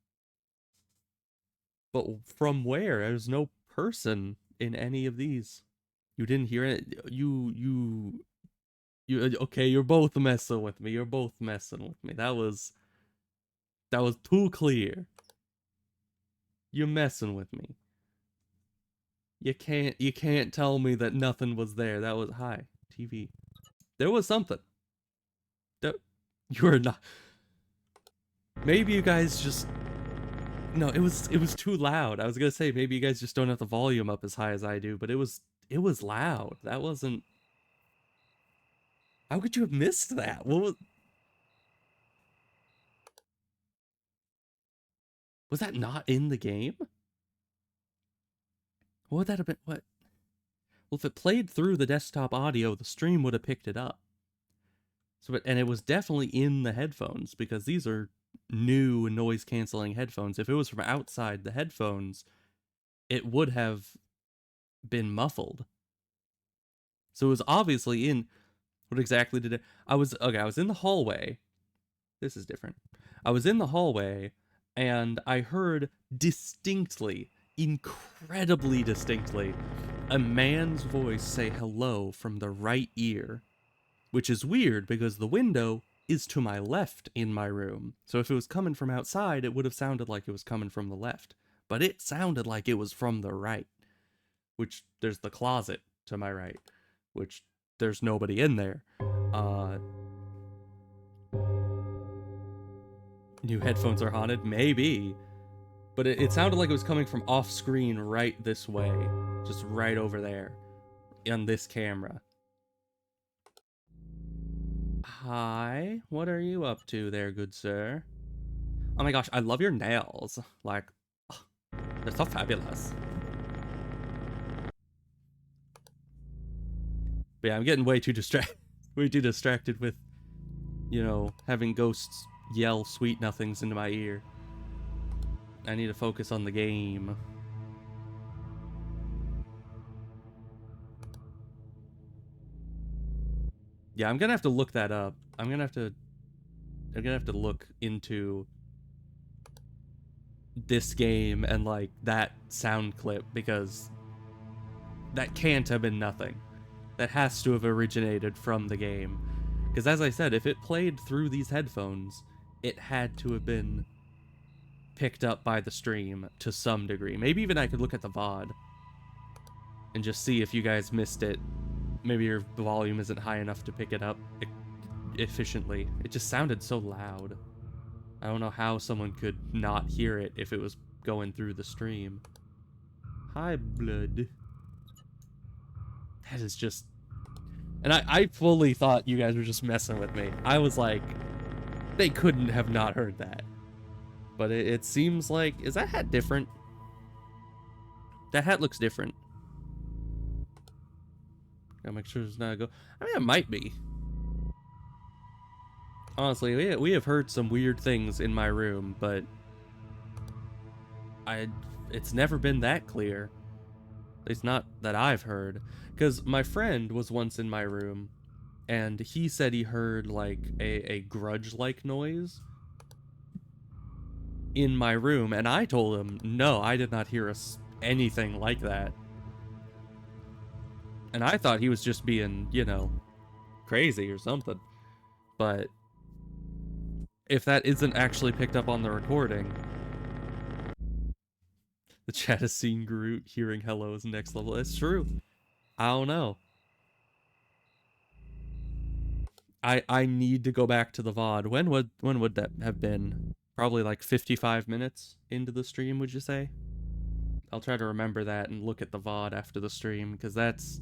But from where? There's no person in any of these. You didn't hear it. You okay, you're both messing with me. You're both messing with me. That was too clear. You're messing with me. You can't tell me that nothing was there. That was hi, TV. There was something. That you were not. Maybe you guys just no, it was too loud. I was gonna say maybe you guys just don't have the volume up as high as I do, but it was loud. That wasn't. How could you have missed that? Was that not in the game? What would that have been? What? Well, if it played through the desktop audio, the stream would have picked it up. So, and it was definitely in the headphones because these are new noise canceling headphones. If it was from outside the headphones, it would have been muffled. So it was obviously in. What exactly did it? I was okay. I was in the hallway. This is different. I was in the hallway, and I heard distinctly, incredibly distinctly, a man's voice say hello from the right ear, which is weird because the window is to my left in my room. So if it was coming from outside, it would have sounded like it was coming from the left. But it sounded like it was from the right, which there's the closet to my right, which there's nobody in there. Uh, New headphones are haunted? Maybe. But it sounded like it was coming from off screen right this way. Just right over there. On this camera. Hi, what are you up to there, good sir? Oh my gosh, I love your nails. Like, oh, they're so fabulous. But yeah, I'm getting way too way too distracted with, you know, having ghosts yell sweet nothings into my ear. I need to focus on the game. Yeah, I'm gonna have to look that up. I'm gonna have to look into this game and like that sound clip because that can't have been nothing. That has to have originated from the game. Because as I said, if it played through these headphones, it had to have been picked up by the stream to some degree. Maybe even I could look at the VOD and just see if you guys missed it. Maybe your volume isn't high enough to pick it up efficiently. It just sounded so loud. I don't know how someone could not hear it if it was going through the stream. Hi, blood. That is just... And I fully thought you guys were just messing with me. I was like, they couldn't have not heard that. But it seems like... Is that hat different? That hat looks different. Gotta make sure there's not a go... I mean, it might be. Honestly, we have heard some weird things in my room, but I it's never been that clear. It's not that I've heard. Because my friend was once in my room, and he said he heard like a grudge like noise in my room, and I told him, no, I did not hear anything like that. And I thought he was just being, crazy or something. But if that isn't actually picked up on the recording, the chat has seen Groot hearing hello is next level. It's true. I don't know. I need to go back to the VOD. When would that have been? Probably like 55 minutes into the stream, would you say? I'll try to remember that and look at the VOD after the stream, because that's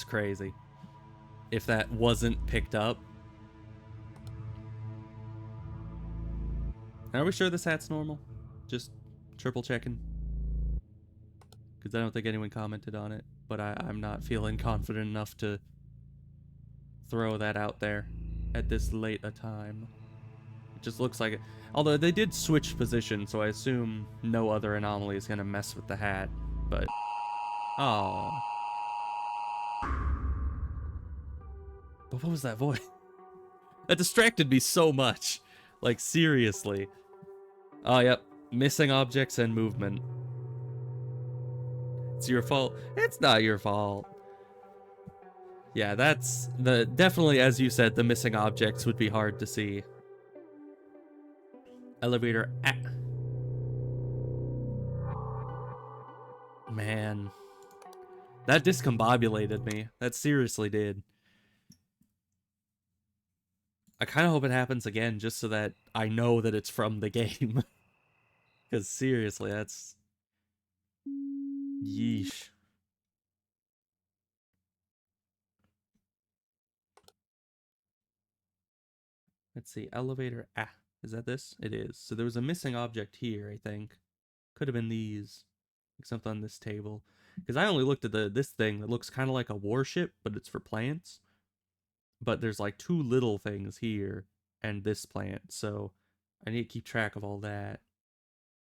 crazy. If that wasn't picked up. Are we sure this hat's normal? Just triple checking. Because I don't think anyone commented on it, but I'm not feeling confident enough to throw that out there at this late a time. It just looks like it. Although they did switch position, so I assume no other anomaly is gonna mess with the hat. But oh, but what was that voice? That distracted me so much. Like seriously. Oh yep, missing objects and movement. It's your fault. It's not your fault. Yeah, that's definitely, as you said, the missing objects would be hard to see. Elevator. Ah. Man, that discombobulated me. That seriously did. I kind of hope it happens again just so that I know that it's from the game. Because seriously, that's... Yeesh. Let's see, elevator. Ah, is that this? It is. So there was a missing object here, I think. Could have been these. Like something on this table. Because I only looked at this thing that looks kind of like a warship, but it's for plants. But there's like two little things here and this plant, so I need to keep track of all that.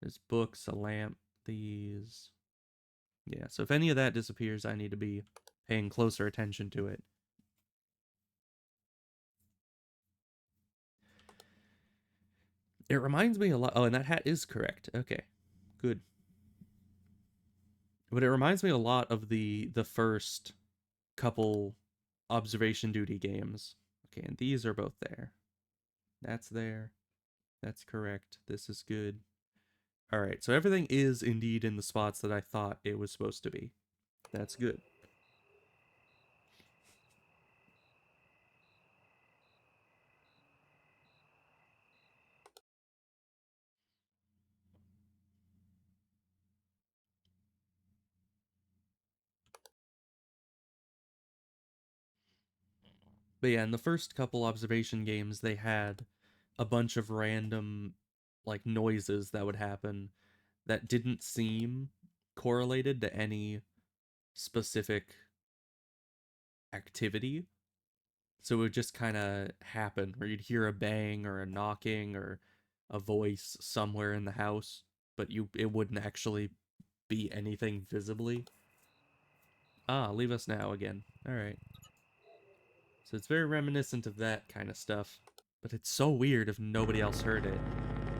There's books, a lamp, these. Yeah, so if any of that disappears, I need to be paying closer attention to it. It reminds me a lot. Oh, and that hat is correct. Okay, good. But it reminds me a lot of the first couple observation duty games. Okay, and these are both there. That's there. That's correct. This is good. Alright, so everything is indeed in the spots that I thought it was supposed to be. That's good. But yeah, in the first couple observation games, they had a bunch of random, like, noises that would happen that didn't seem correlated to any specific activity. So it would just kind of happen, where you'd hear a bang or a knocking or a voice somewhere in the house, but it wouldn't actually be anything visibly. Ah, leave us now again. Alright. So it's very reminiscent of that kind of stuff. But it's so weird if nobody else heard it.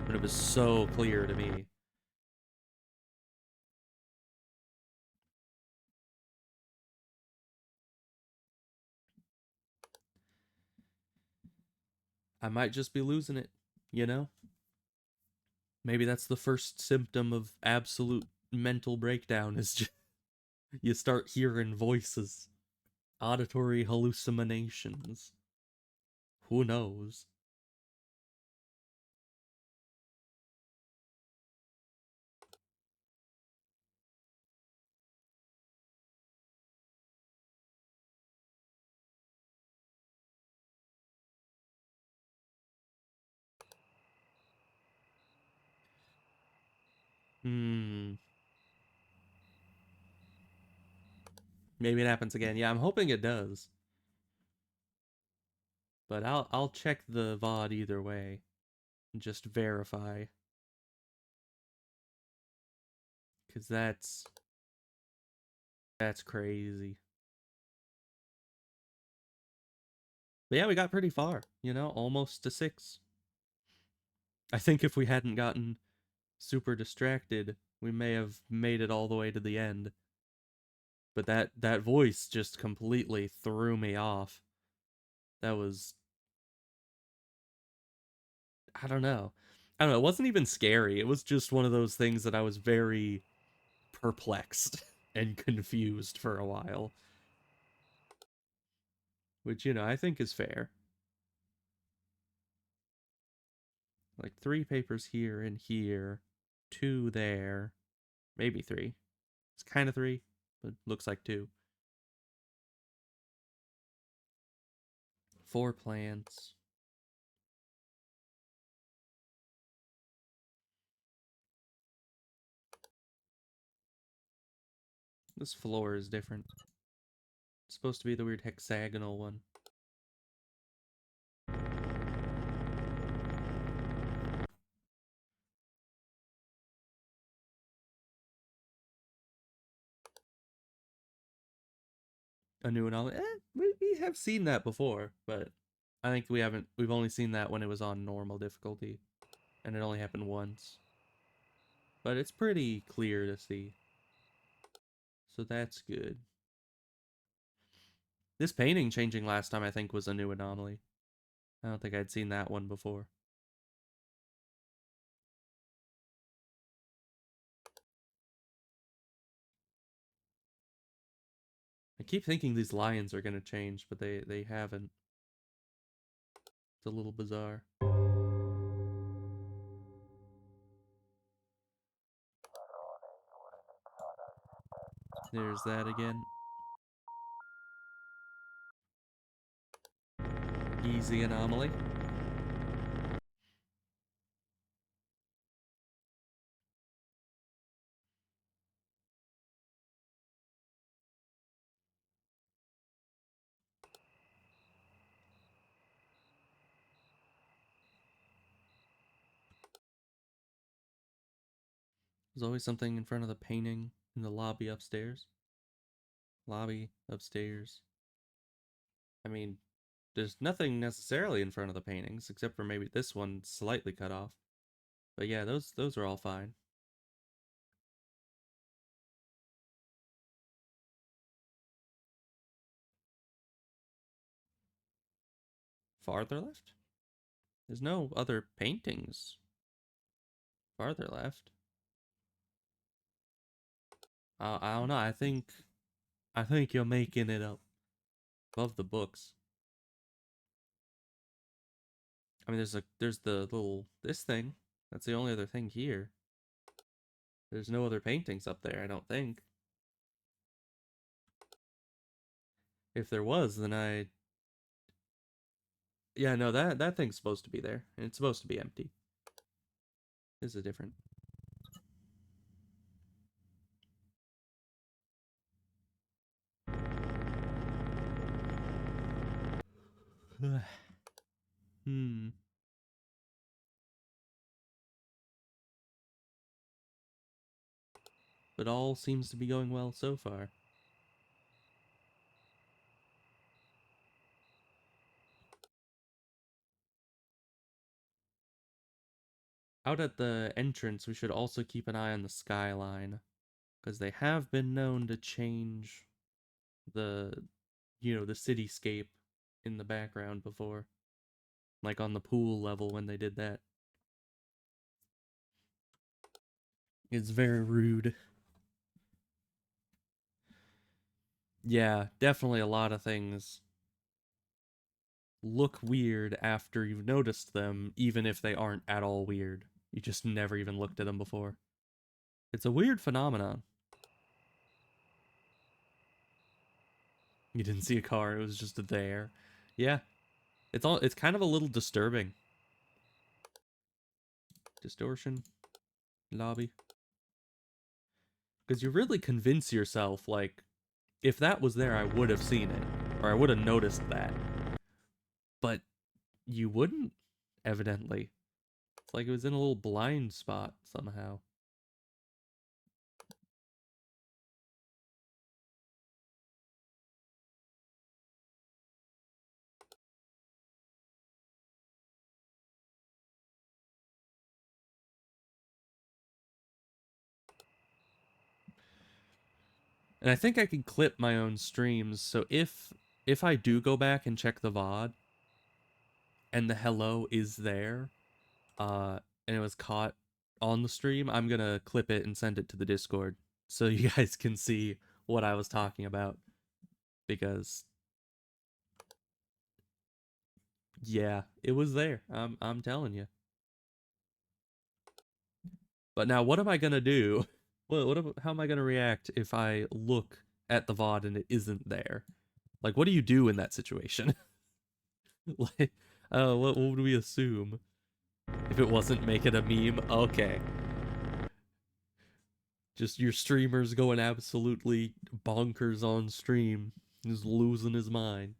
But it was so clear to me. I might just be losing it, you know? Maybe that's the first symptom of absolute mental breakdown, is just you start hearing voices. Auditory hallucinations. Who knows? Hmm. Maybe it happens again. Yeah, I'm hoping it does. But I'll check the VOD either way and just verify. Cause that's crazy. But yeah, we got pretty far, almost to 6. I think if we hadn't gotten super distracted, we may have made it all the way to the end. But that voice just completely threw me off. That was, I don't know. I don't know, it wasn't even scary. It was just one of those things that I was very perplexed and confused for a while, which I think is fair. Like 3 papers here and here, 2 there, maybe 3. It's kind of 3, but looks like 2. 4 plants. This floor is different. It's supposed to be the weird hexagonal one. A new anomaly. We have seen that before, but I think we've only seen that when it was on normal difficulty, and it only happened once. But it's pretty clear to see. So that's good. This painting changing last time I think was a new anomaly. I don't think I'd seen that one before. I keep thinking these lions are going to change, but they haven't. It's a little bizarre. There's that again. Easy anomaly. There's always something in front of the painting in the lobby upstairs. Lobby upstairs. I mean, there's nothing necessarily in front of the paintings except for maybe this one slightly cut off. But yeah, those are all fine. Farther left? There's no other paintings farther left. I don't know. I think you're making it up. Above the books. I mean, there's the little this thing. That's the only other thing here. There's no other paintings up there, I don't think. If there was, then yeah, no, that thing's supposed to be there, and it's supposed to be empty. This is different. Hmm. But all seems to be going well so far. Out at the entrance, we should also keep an eye on the skyline, because they have been known to change the, the cityscape in the background before. Like on the pool level when they did that. It's very rude. Yeah, definitely a lot of things look weird after you've noticed them, even if they aren't at all weird. You just never even looked at them before. It's a weird phenomenon. You didn't see a car, it was just there. Yeah. It's kind of a little disturbing. Distortion. Lobby. Because you really convince yourself, like, if that was there, I would have seen it. Or I would have noticed that. But you wouldn't, evidently. It's like it was in a little blind spot somehow. And I think I can clip my own streams. So if I do go back and check the VOD and the hello is there, uh, and it was caught on the stream, I'm gonna clip it and send it to the Discord so you guys can see what I was talking about. Because yeah, it was there. I'm telling you. But now, what am I gonna do? How am I gonna react if I look at the VOD and it isn't there? Like, what do you do in that situation? Like, what would we assume? If it wasn't making a meme, okay. Just your streamer's going absolutely bonkers on stream. He's losing his mind.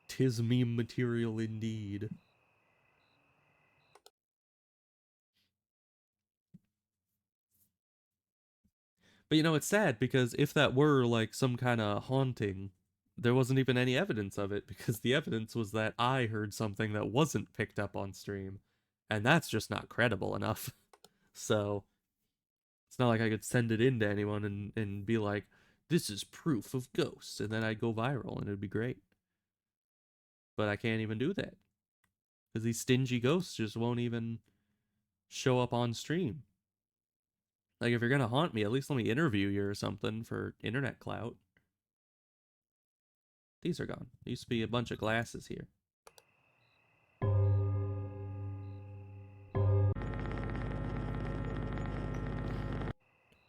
'Tis meme material indeed. But it's sad because if that were like some kind of haunting, there wasn't even any evidence of it because the evidence was that I heard something that wasn't picked up on stream. And that's just not credible enough. So it's not like I could send it in to anyone and be like, this is proof of ghosts. And then I'd go viral and it'd be great. But I can't even do that because these stingy ghosts just won't even show up on stream. Like, if you're gonna haunt me, at least let me interview you or something for internet clout. These are gone. There used to be a bunch of glasses here.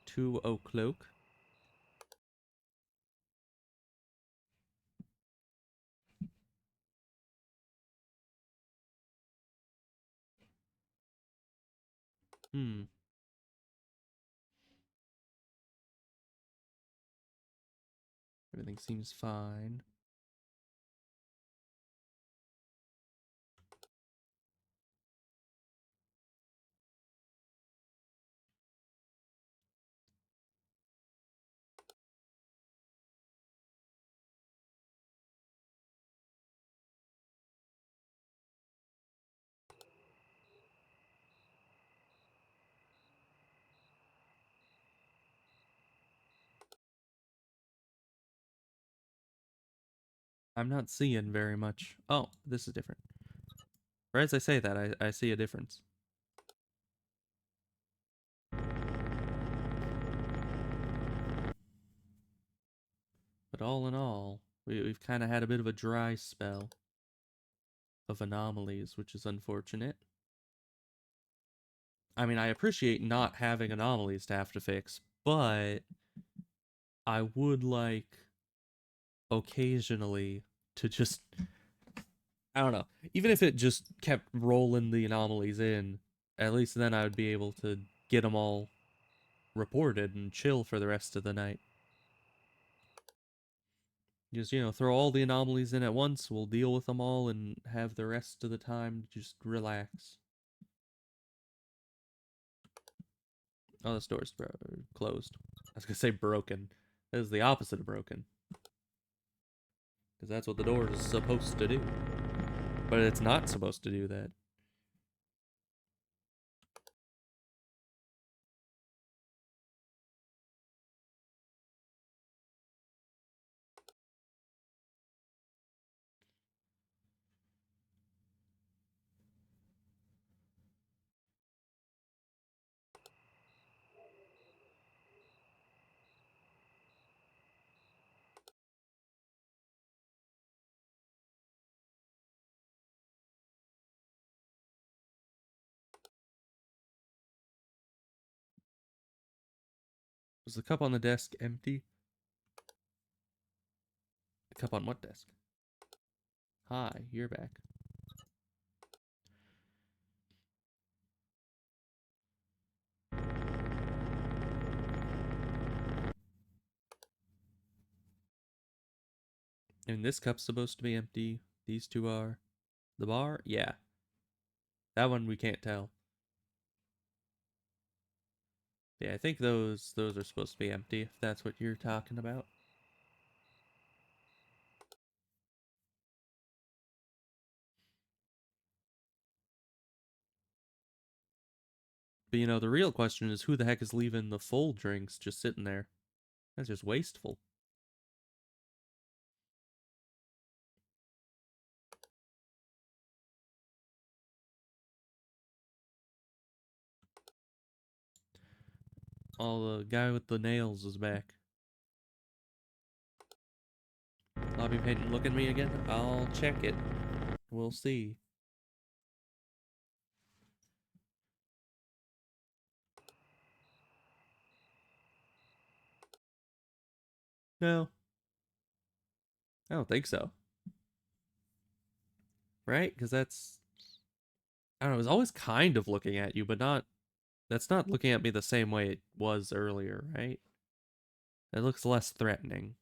2 o'clock. Hmm. Everything seems fine. I'm not seeing very much. Oh, this is different. Or as I say that, I see a difference. But all in all, we've kind of had a bit of a dry spell of anomalies, which is unfortunate. I mean, I appreciate not having anomalies to have to fix, but I would like occasionally to just, I don't know, even if it just kept rolling the anomalies in, at least then I would be able to get them all reported and chill for the rest of the night. Just, throw all the anomalies in at once, we'll deal with them all and have the rest of the time just relax. Oh, the store's closed. I was gonna say broken. That is the opposite of broken. Because that's what the door is supposed to do. But it's not supposed to do that. Was the cup on the desk empty? The cup on what desk? Hi, you're back. And this cup's supposed to be empty. These two are. The bar? Yeah. That one we can't tell. Yeah, I think those are supposed to be empty, if that's what you're talking about. But you know, the real question is who the heck is leaving the full drinks just sitting there? That's just wasteful. Oh, the guy with the nails is back. Lobby painting, look at me again? I'll check it. We'll see. No, I don't think so. Right? Because I don't know, it was always kind of looking at you, but not, that's not looking at me the same way it was earlier, right? It looks less threatening.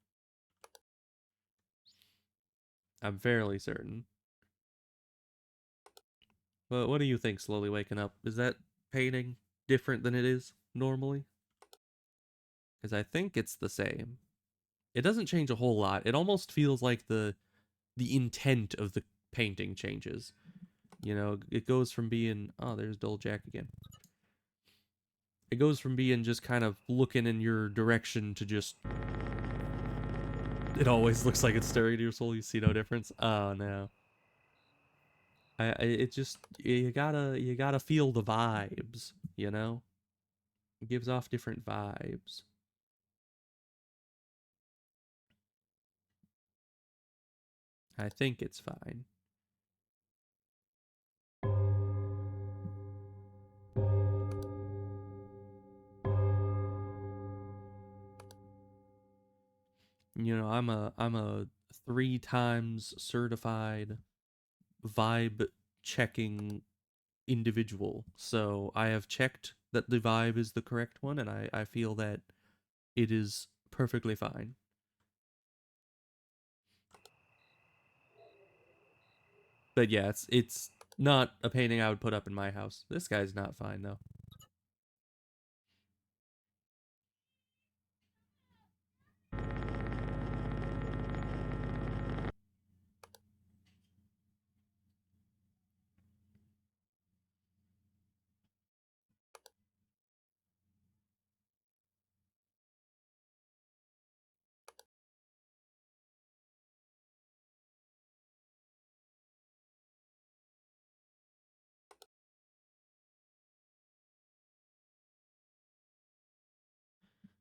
I'm fairly certain. But what do you think, slowly waking up? Is that painting different than it is normally? Because I think it's the same. It doesn't change a whole lot. It almost feels like the intent of the painting changes. You know, it goes from being, oh, there's Dull Jack again. It goes from being just kind of looking in your direction to just, it always looks like it's staring at your soul. You see no difference. Oh no. It just, you gotta feel the vibes, you know? It gives off different vibes. I think it's fine. You know, I'm a 3 times certified vibe checking individual. So I have checked that the vibe is the correct one, and I feel that it is perfectly fine. But yeah, it's not a painting I would put up in my house. This guy's not fine though.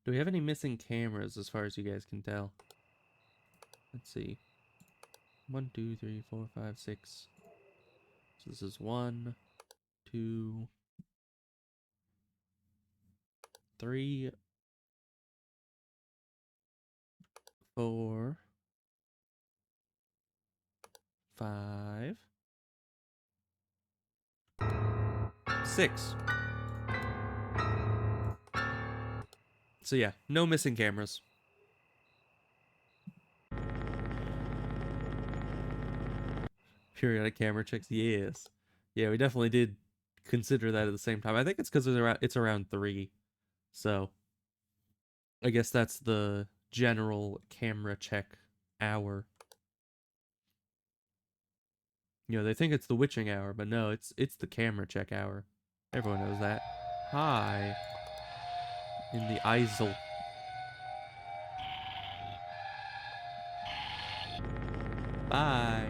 Do we have any missing cameras as far as you guys can tell? Let's see. 1, 2, 3, 4, 5, 6. So this is 1, 2, 3, 4, 5, 6. So yeah, no missing cameras. Periodic camera checks, yes. Yeah, we definitely did consider that at the same time. I think it's because it's around 3. So I guess that's the general camera check hour. You know, they think it's the witching hour, but no, it's the camera check hour. Everyone knows that. Hi. In the Eisel. Bye.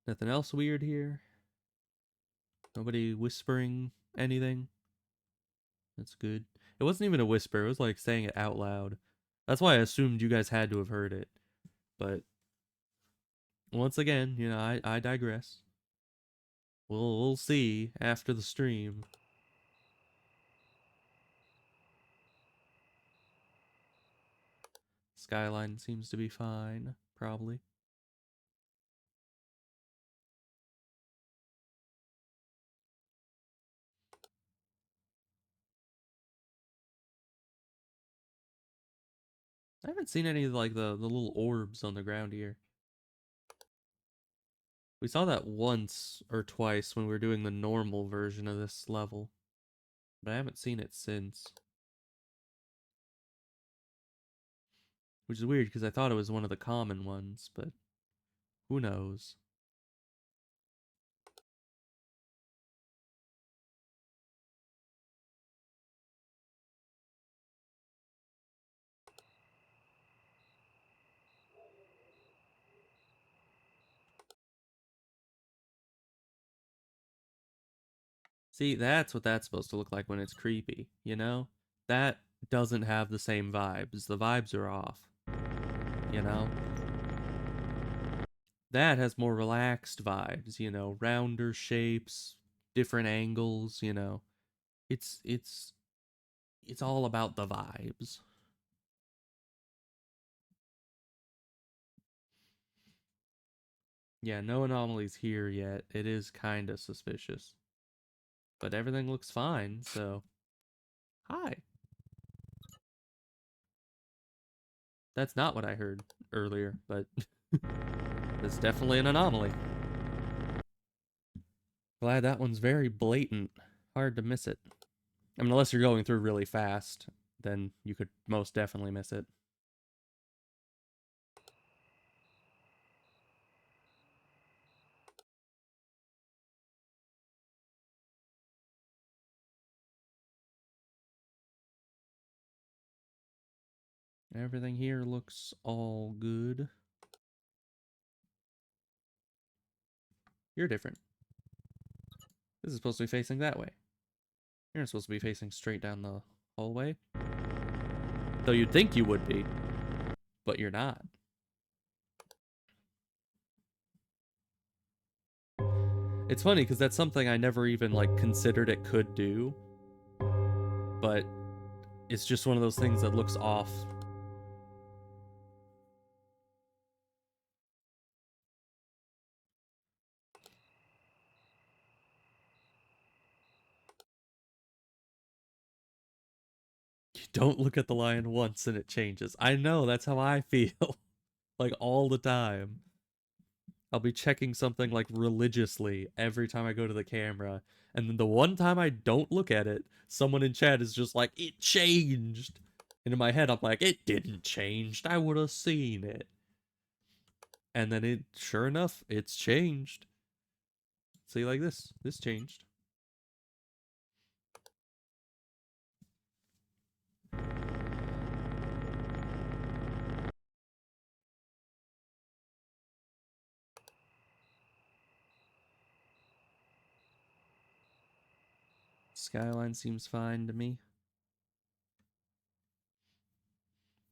Nothing else weird here? Nobody whispering anything? That's good. It wasn't even a whisper, it was like saying it out loud. That's why I assumed you guys had to have heard it. But once again, you know, I digress. We'll see after the stream. Skyline seems to be fine, probably. I haven't seen any of like the little orbs on the ground here. We saw that once or twice when we were doing the normal version of this level, but I haven't seen it since. Which is weird because I thought it was one of the common ones, but who knows? See, that's what that's supposed to look like when it's creepy, you know? That doesn't have the same vibes. The vibes are off, you know? That has more relaxed vibes, you know, rounder shapes, different angles, you know. It's it's all about the vibes. Yeah, no anomalies here yet. It is kind of suspicious. But everything looks fine, so hi. That's not what I heard earlier, but it's definitely an anomaly. Glad that one's very blatant. Hard to miss it. I mean, unless you're going through really fast, then you could most definitely miss it. Everything here looks all good. You're different. This is supposed to be facing that way. You're not supposed to be facing straight down the hallway. Though you'd think you would be, but you're not. It's funny because that's something I never even like considered it could do, but it's just one of those things that looks off. You don't look at the lion once and it changes. I know, that's how I feel. Like all the time. I'll be checking something like religiously every time I go to the camera, and then the one time I don't look at it, someone in chat is just like, it changed. And in my head, I'm like, it didn't change. I would have seen it. And then it, sure enough, it's changed. See, like this. This changed. Skyline seems fine to me.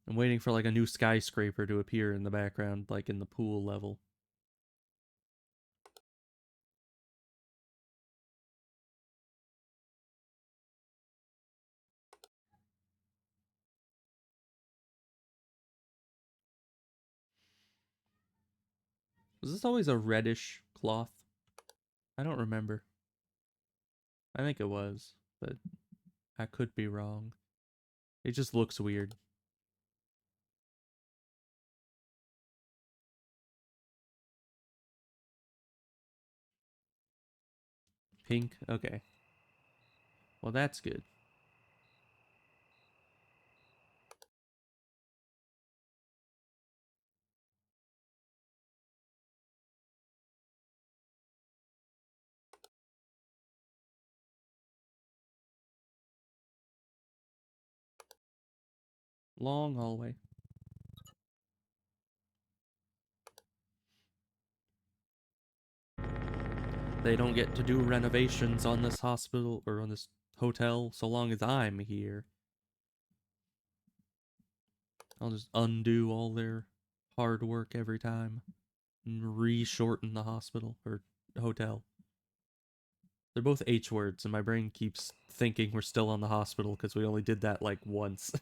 I'm waiting for like a new skyscraper to appear in the background, like in the pool level. Was this always a reddish cloth? I don't remember. I think it was, but I could be wrong. It just looks weird. Pink? Okay. Well, that's good. Long hallway. They don't get to do renovations on this hospital or on this hotel so long as I'm here. I'll just undo all their hard work every time and re-shorten the hospital or hotel. They're both H words, and my brain keeps thinking we're still on the hospital because we only did that like once.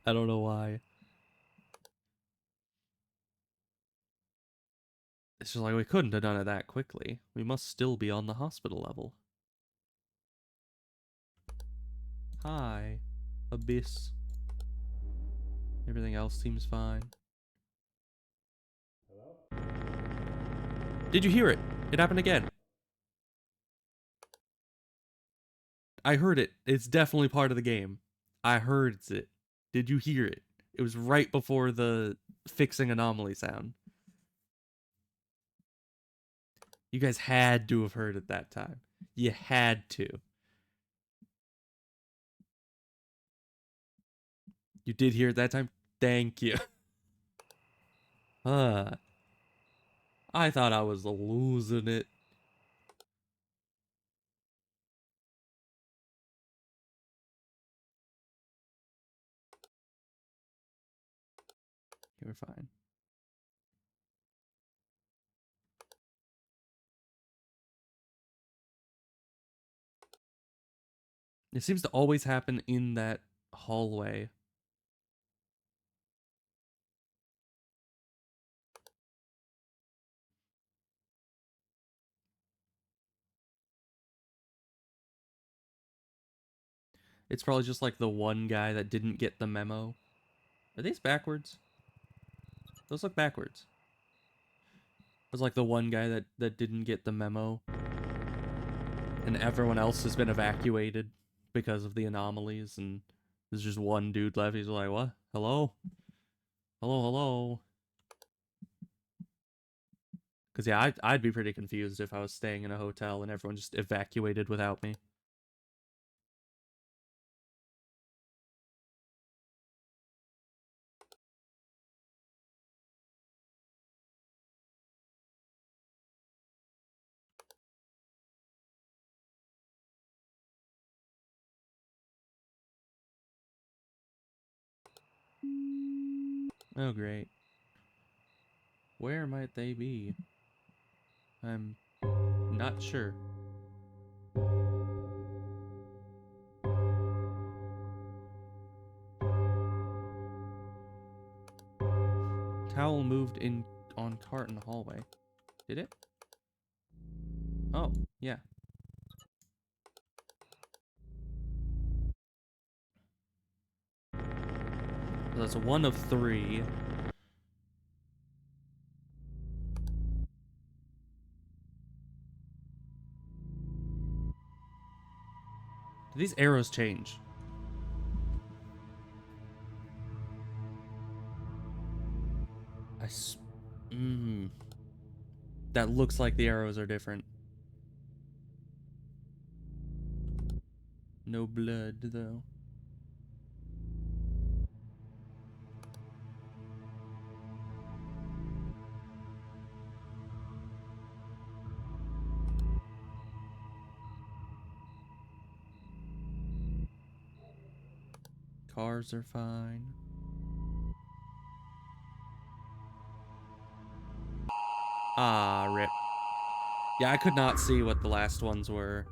I don't know why. It's just like we couldn't have done it that quickly. We must still be on the hospital level. Hi, Abyss. Everything else seems fine. Did you hear it? It happened again. I heard it. It's definitely part of the game. I heard it. Did you hear it? It was right before the fixing anomaly sound. You guys had to have heard it that time. You had to. You did hear it that time? Thank you. I thought I was losing it. we're fine. It seems to always happen in that hallway. It's probably just like the one guy that didn't get the memo. Are these backwards? Those look backwards. It was like the one guy that didn't get the memo, and everyone else has been evacuated because of the anomalies, and there's just one dude left. He's like, what? Hello? Hello, hello? Because, yeah, I'd be pretty confused if I was staying in a hotel and everyone just evacuated without me. Oh, great. Where might they be? I'm not sure. Towel moved in on cart in the hallway. Did it? Oh, yeah. So that's one of three. Do these arrows change? Mmm. That looks like the arrows are different. No blood, though. Cars are fine. Ah, rip. Yeah, I could not see what the last ones were.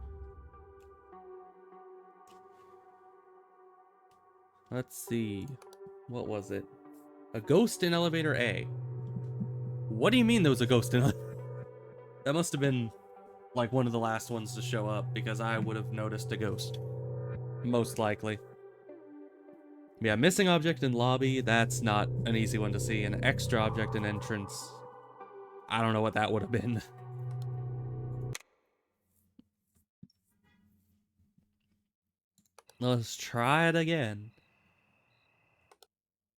Let's see. What was it? A ghost in elevator A. What do you mean there was a ghost in That must have been like one of the last ones to show up because I would have noticed a ghost. Most likely. Yeah, missing object in lobby, that's not an easy one to see. An extra object in entrance, I don't know what that would have been. Let's try it again.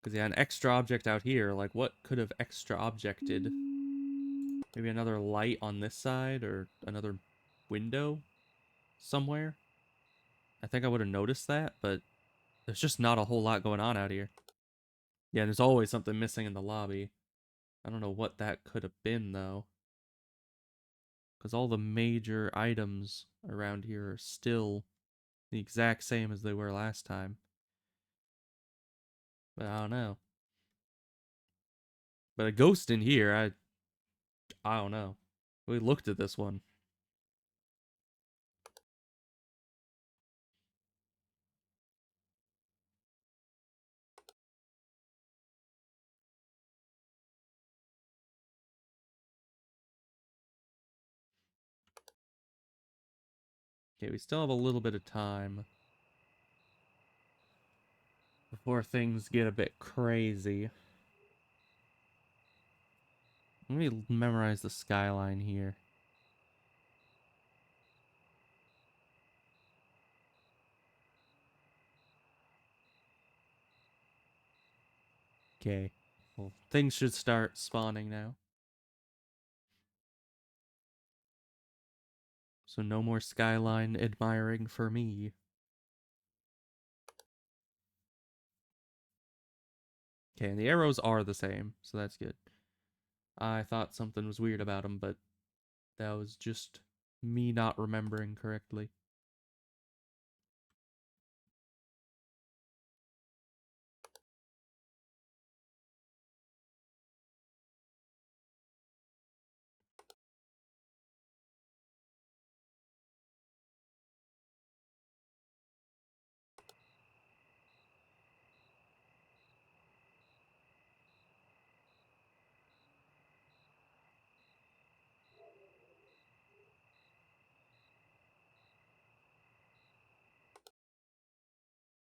Because, yeah, an extra object out here, like, what could have extra objected? Maybe another light on this side, or another window somewhere? I think I would have noticed that, but there's just not a whole lot going on out here. Yeah, there's always something missing in the lobby. I don't know what that could have been, though. Because all the major items around here are still the exact same as they were last time. But I don't know. But a ghost in here, I don't know. We looked at this one. Okay, we still have a little bit of time before things get a bit crazy. Let me memorize the skyline here. Okay. Well, things should start spawning now. So no more skyline admiring for me. Okay, and the arrows are the same, so that's good. I thought something was weird about them, but that was just me not remembering correctly.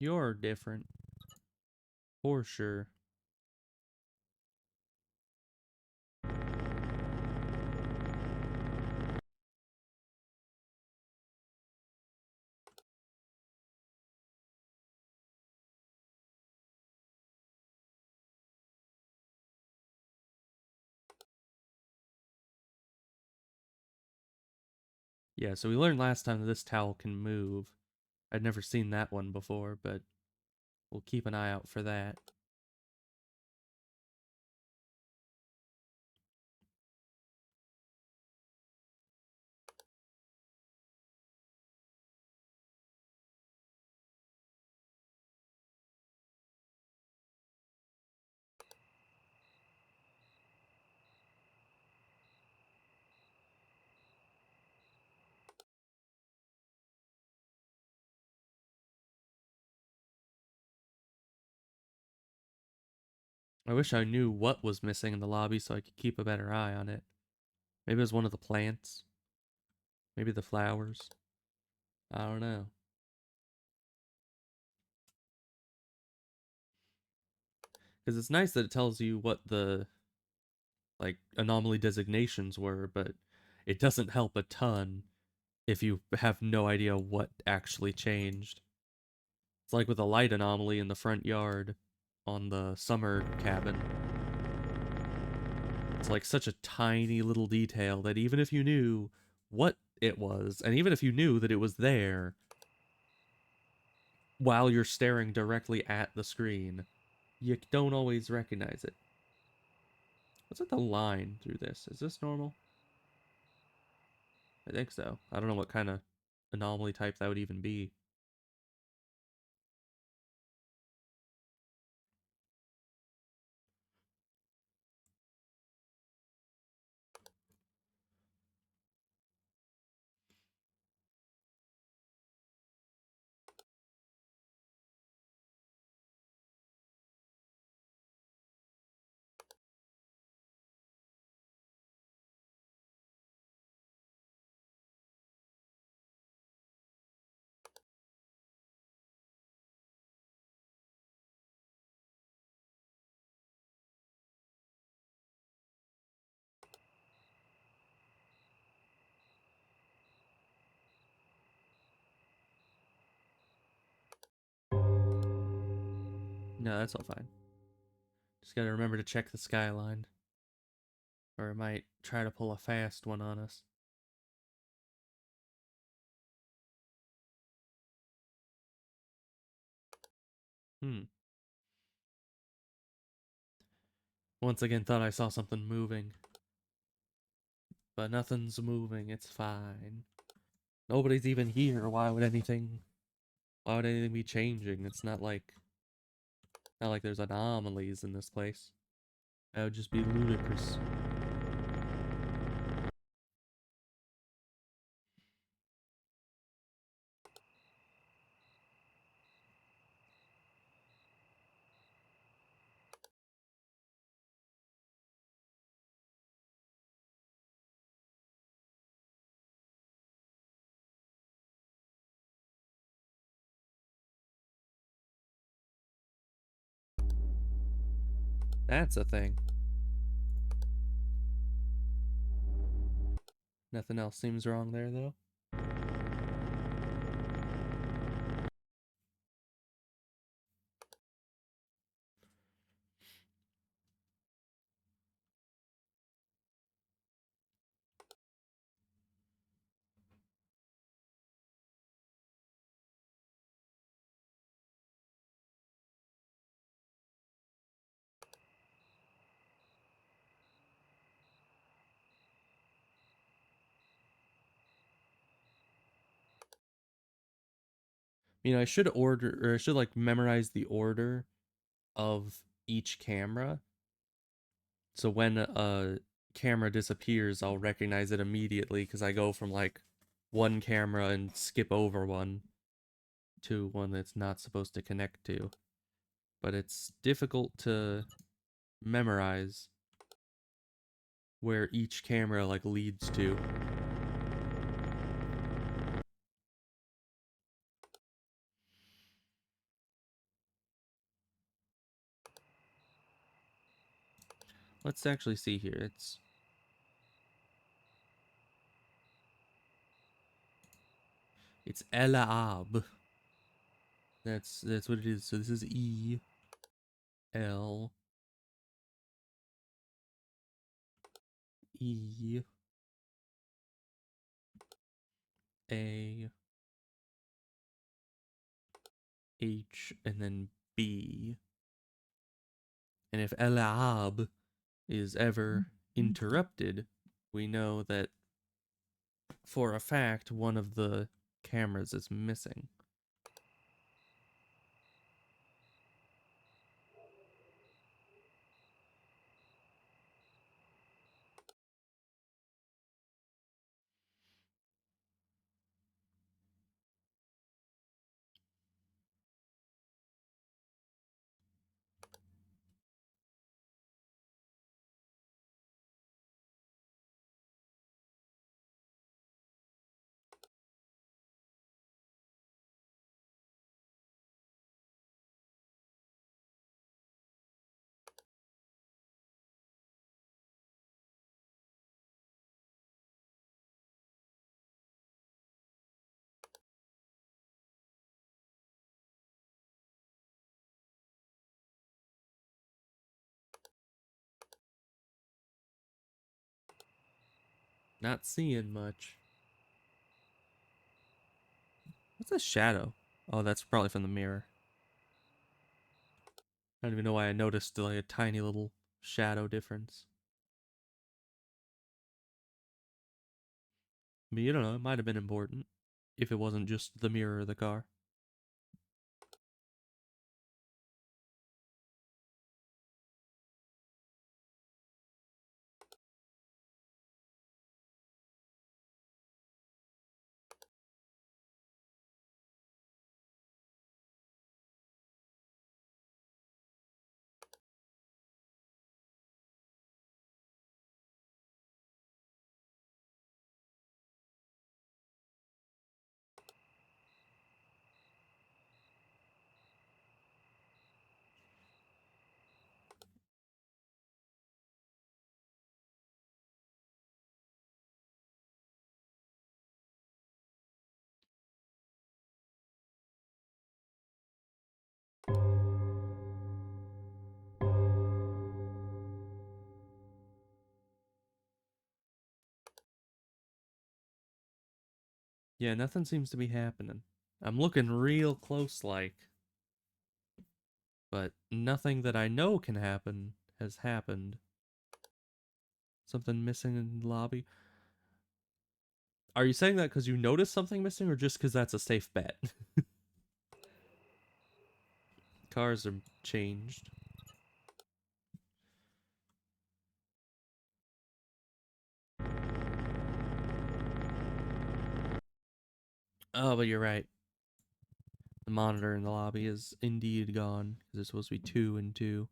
You're different. For sure. Yeah, so we learned last time that this towel can move. I'd never seen that one before, but we'll keep an eye out for that. I wish I knew what was missing in the lobby so I could keep a better eye on it. Maybe it was one of the plants. Maybe the flowers. I don't know. Because it's nice that it tells you what the like anomaly designations were, but it doesn't help a ton if you have no idea what actually changed. It's like with a light anomaly in the front yard on the summer cabin. It's like such a tiny little detail that even if you knew what it was, and even if you knew that it was there while you're staring directly at the screen, you don't always recognize it. What's with the line through this? Is this normal? I think so. I don't know what kind of anomaly type that would even be. No, that's all fine. Just gotta remember to check the skyline, or it might try to pull a fast one on us. Hmm. Once again, thought I saw something moving, but nothing's moving. It's fine. Nobody's even here. Why would anything? Why would anything be changing? It's not like there's anomalies in this place. That would just be ludicrous. That's a thing. Nothing else seems wrong there, though. I should order, or I should like memorize the order of each camera. So when a camera disappears, I'll recognize it immediately because I go from like one camera and skip over one to one that's not supposed to connect to. But it's difficult to memorize where each camera like leads to. Let's actually see here. It's Elab. That's what it is. So this is L E A H and then B. And if Elab is ever interrupted, we know that for a fact one of the cameras is missing. Not seeing much. What's a shadow? Oh, that's probably from the mirror. I don't even know why I noticed like a tiny little shadow difference. But you don't know, it might have been important if it wasn't just the mirror of the car. Yeah, nothing seems to be happening. I'm looking real close like, but nothing that I know can happen has happened. Something missing in the lobby. Are you saying that because you noticed something missing or just because that's a safe bet? Cars are changed. Oh, but you're right. The monitor in the lobby is indeed gone because it's supposed to be 2 and 2.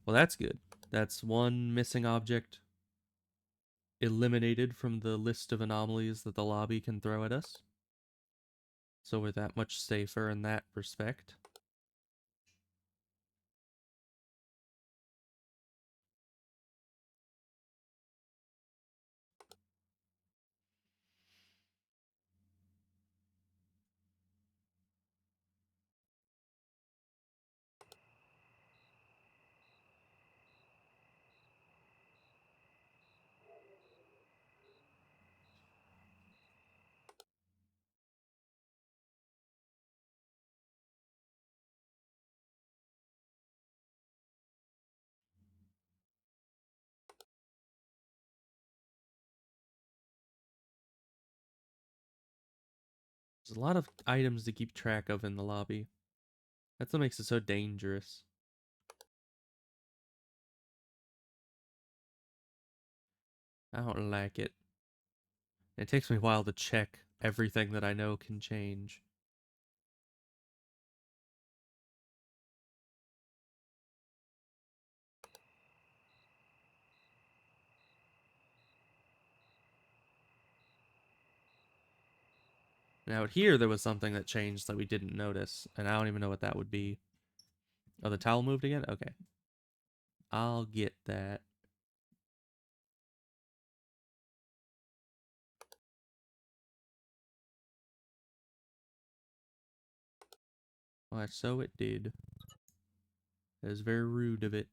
Well, that's good. That's one missing object eliminated from the list of anomalies that the lobby can throw at us. So we're that much safer in that respect. There's a lot of items to keep track of in the lobby. That's what makes it so dangerous. I don't like it. It takes me a while to check everything that I know can change. And out here, there was something that changed that we didn't notice, and I don't even know what that would be. Oh, the towel moved again? Okay. I'll get that. Why, so it did. That is very rude of it.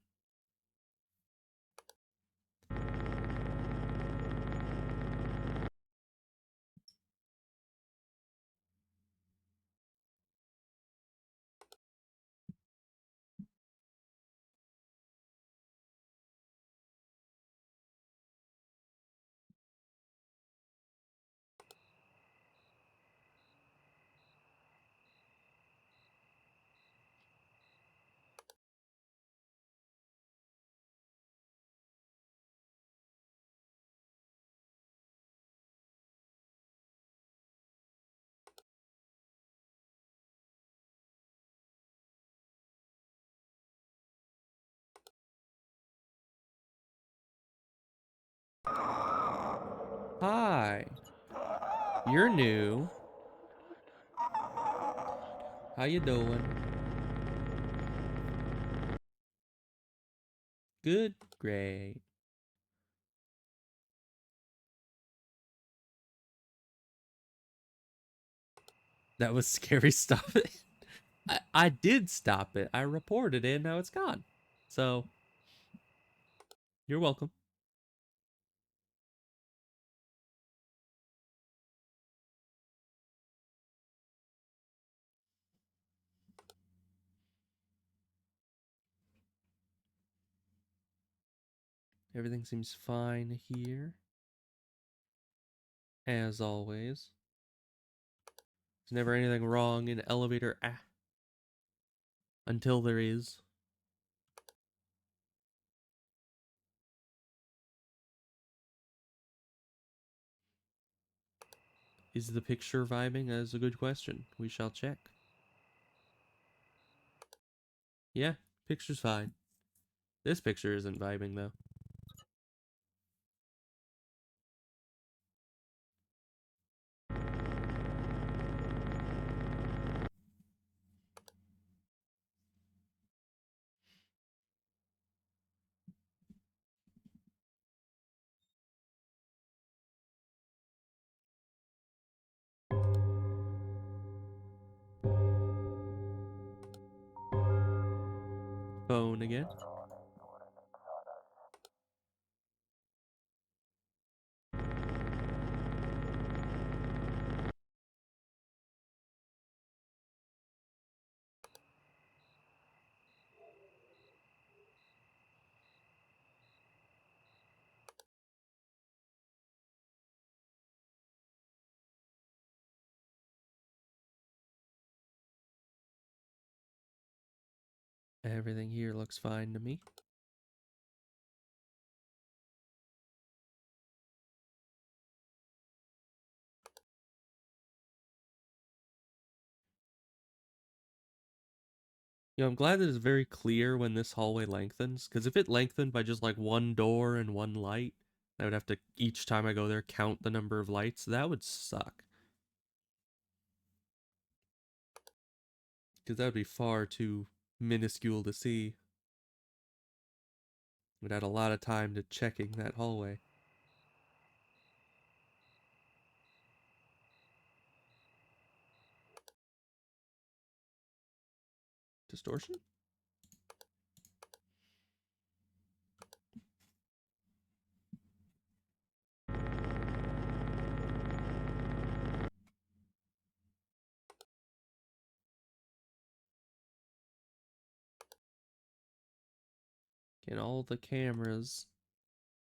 Hi. You're new. How you doing? Good. Great. That was scary. Stop it. I did stop it. I reported it, and now it's gone. So, you're welcome. Everything seems fine here. As always. There's never anything wrong in elevator until there is. Is the picture vibing? That is a good question. We shall check. Yeah, picture's fine. This picture isn't vibing though. Phone again. Everything here looks fine to me. You know, I'm glad that it's very clear when this hallway lengthens, because if it lengthened by just like one door and one light, I would have to, each time I go there, count the number of lights. That would suck. Because that would be far too minuscule to see. Would add a lot of time to checking that hallway. Distortion? Can all the cameras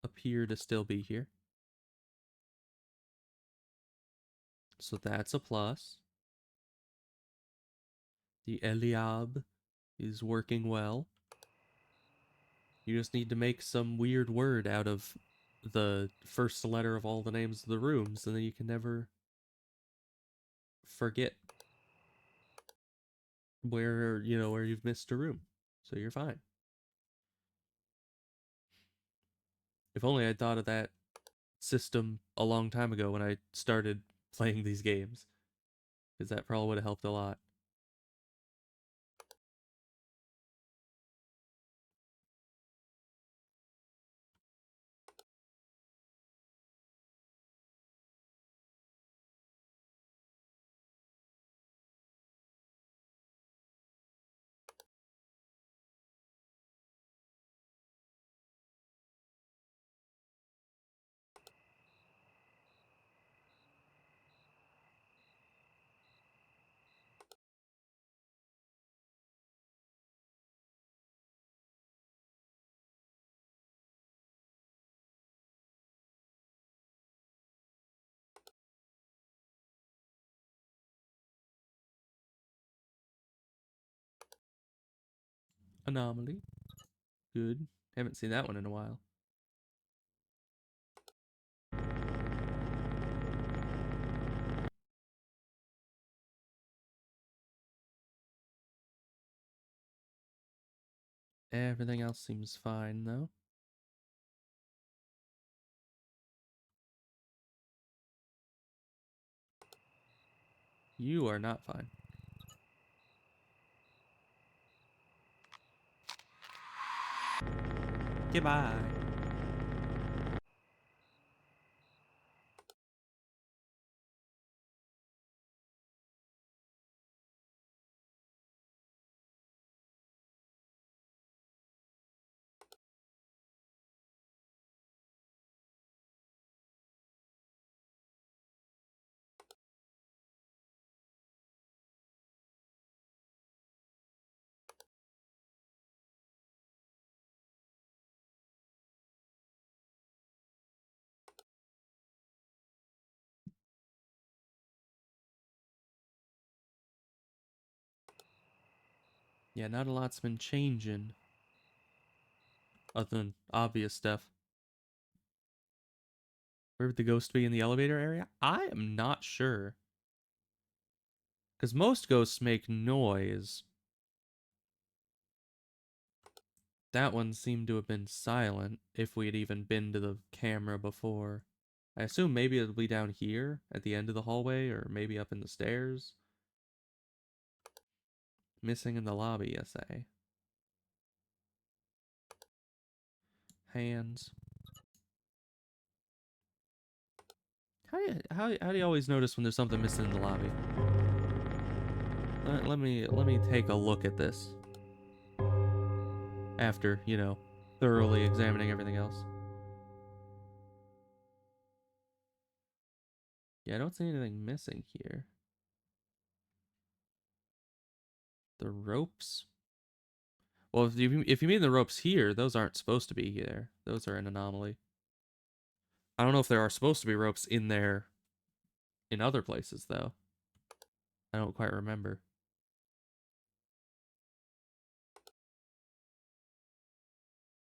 appear to still be here? So that's a plus. The Eliab is working well. You just need to make some weird word out of the first letter of all the names of the rooms, and then you can never forget where, where you've missed a room. So you're fine. If only I'd thought of that system a long time ago when I started playing these games. because that probably would have helped a lot. Anomaly. Good. Haven't seen that one in a while. Everything else seems fine, though. You are not fine. Goodbye. Yeah, not a lot's been changing. Other than obvious stuff. Where would the ghost be in the elevator area? I am not sure. Because most ghosts make noise. That one seemed to have been silent if we had even been to the camera before. I assume maybe it'll be down here at the end of the hallway or maybe up in the stairs. Missing in the lobby, SA. Hands. How do you always notice when there's something missing in the lobby? Let me take a look at this. After, thoroughly examining everything else. Yeah, I don't see anything missing here. The ropes? Well, if you mean the ropes here, those aren't supposed to be there. Those are an anomaly. I don't know if there are supposed to be ropes in there in other places, though. I don't quite remember.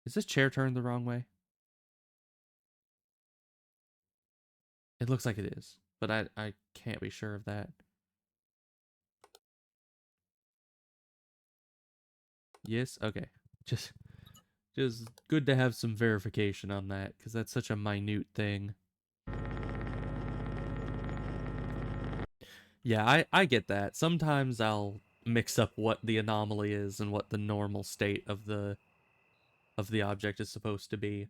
Is this chair turned the wrong way? It looks like it is, but I can't be sure of that. Yes? Okay. Just just good to have some verification on that, because that's such a minute thing. Yeah, I get that. Sometimes I'll mix up what the anomaly is and what the normal state of the object is supposed to be.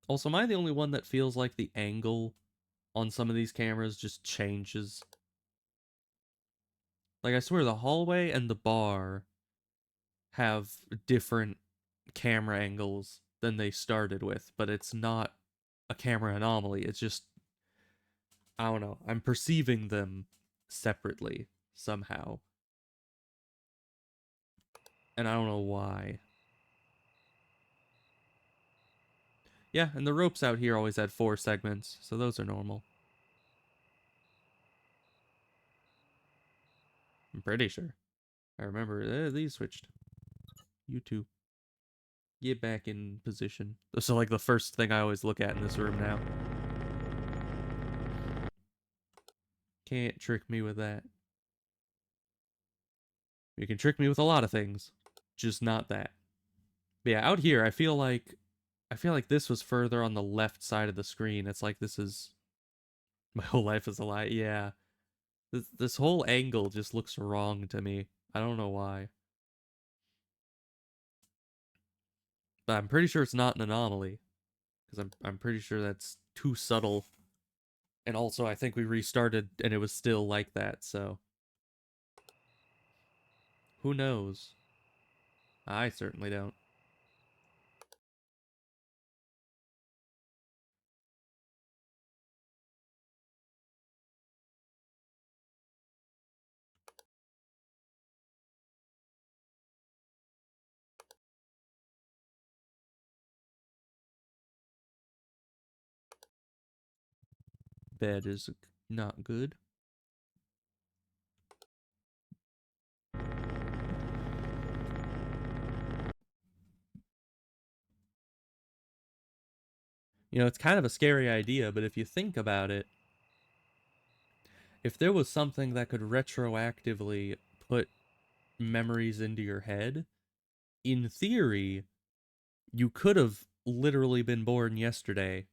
Also, am I the only one that feels like the angle on some of these cameras just changes? Like, I swear the hallway and the bar have different camera angles than they started with, but it's not a camera anomaly. It's just, I don't know. I'm perceiving them separately somehow. And I don't know why. Yeah, and the ropes out here always had 4 segments, so those are normal. I'm pretty sure. I remember these switched. You too. Get back in position. So, like, the first thing I always look at in this room now. Can't trick me with that. You can trick me with a lot of things, just not that. But yeah, out here, I feel like this was further on the left side of the screen. It's like this is my whole life is a lie. Yeah, this whole angle just looks wrong to me. I don't know why, but I'm pretty sure it's not an anomaly because I'm pretty sure that's too subtle. And also, I think we restarted and it was still like that. So who knows? I certainly don't. Bed is not good. You know, it's kind of a scary idea, but if you think about it, if there was something that could retroactively put memories into your head, in theory, you could have literally been born yesterday,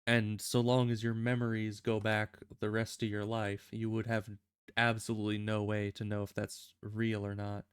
and so long as your memories go back the rest of your life, you would have absolutely no way to know if that's real or not.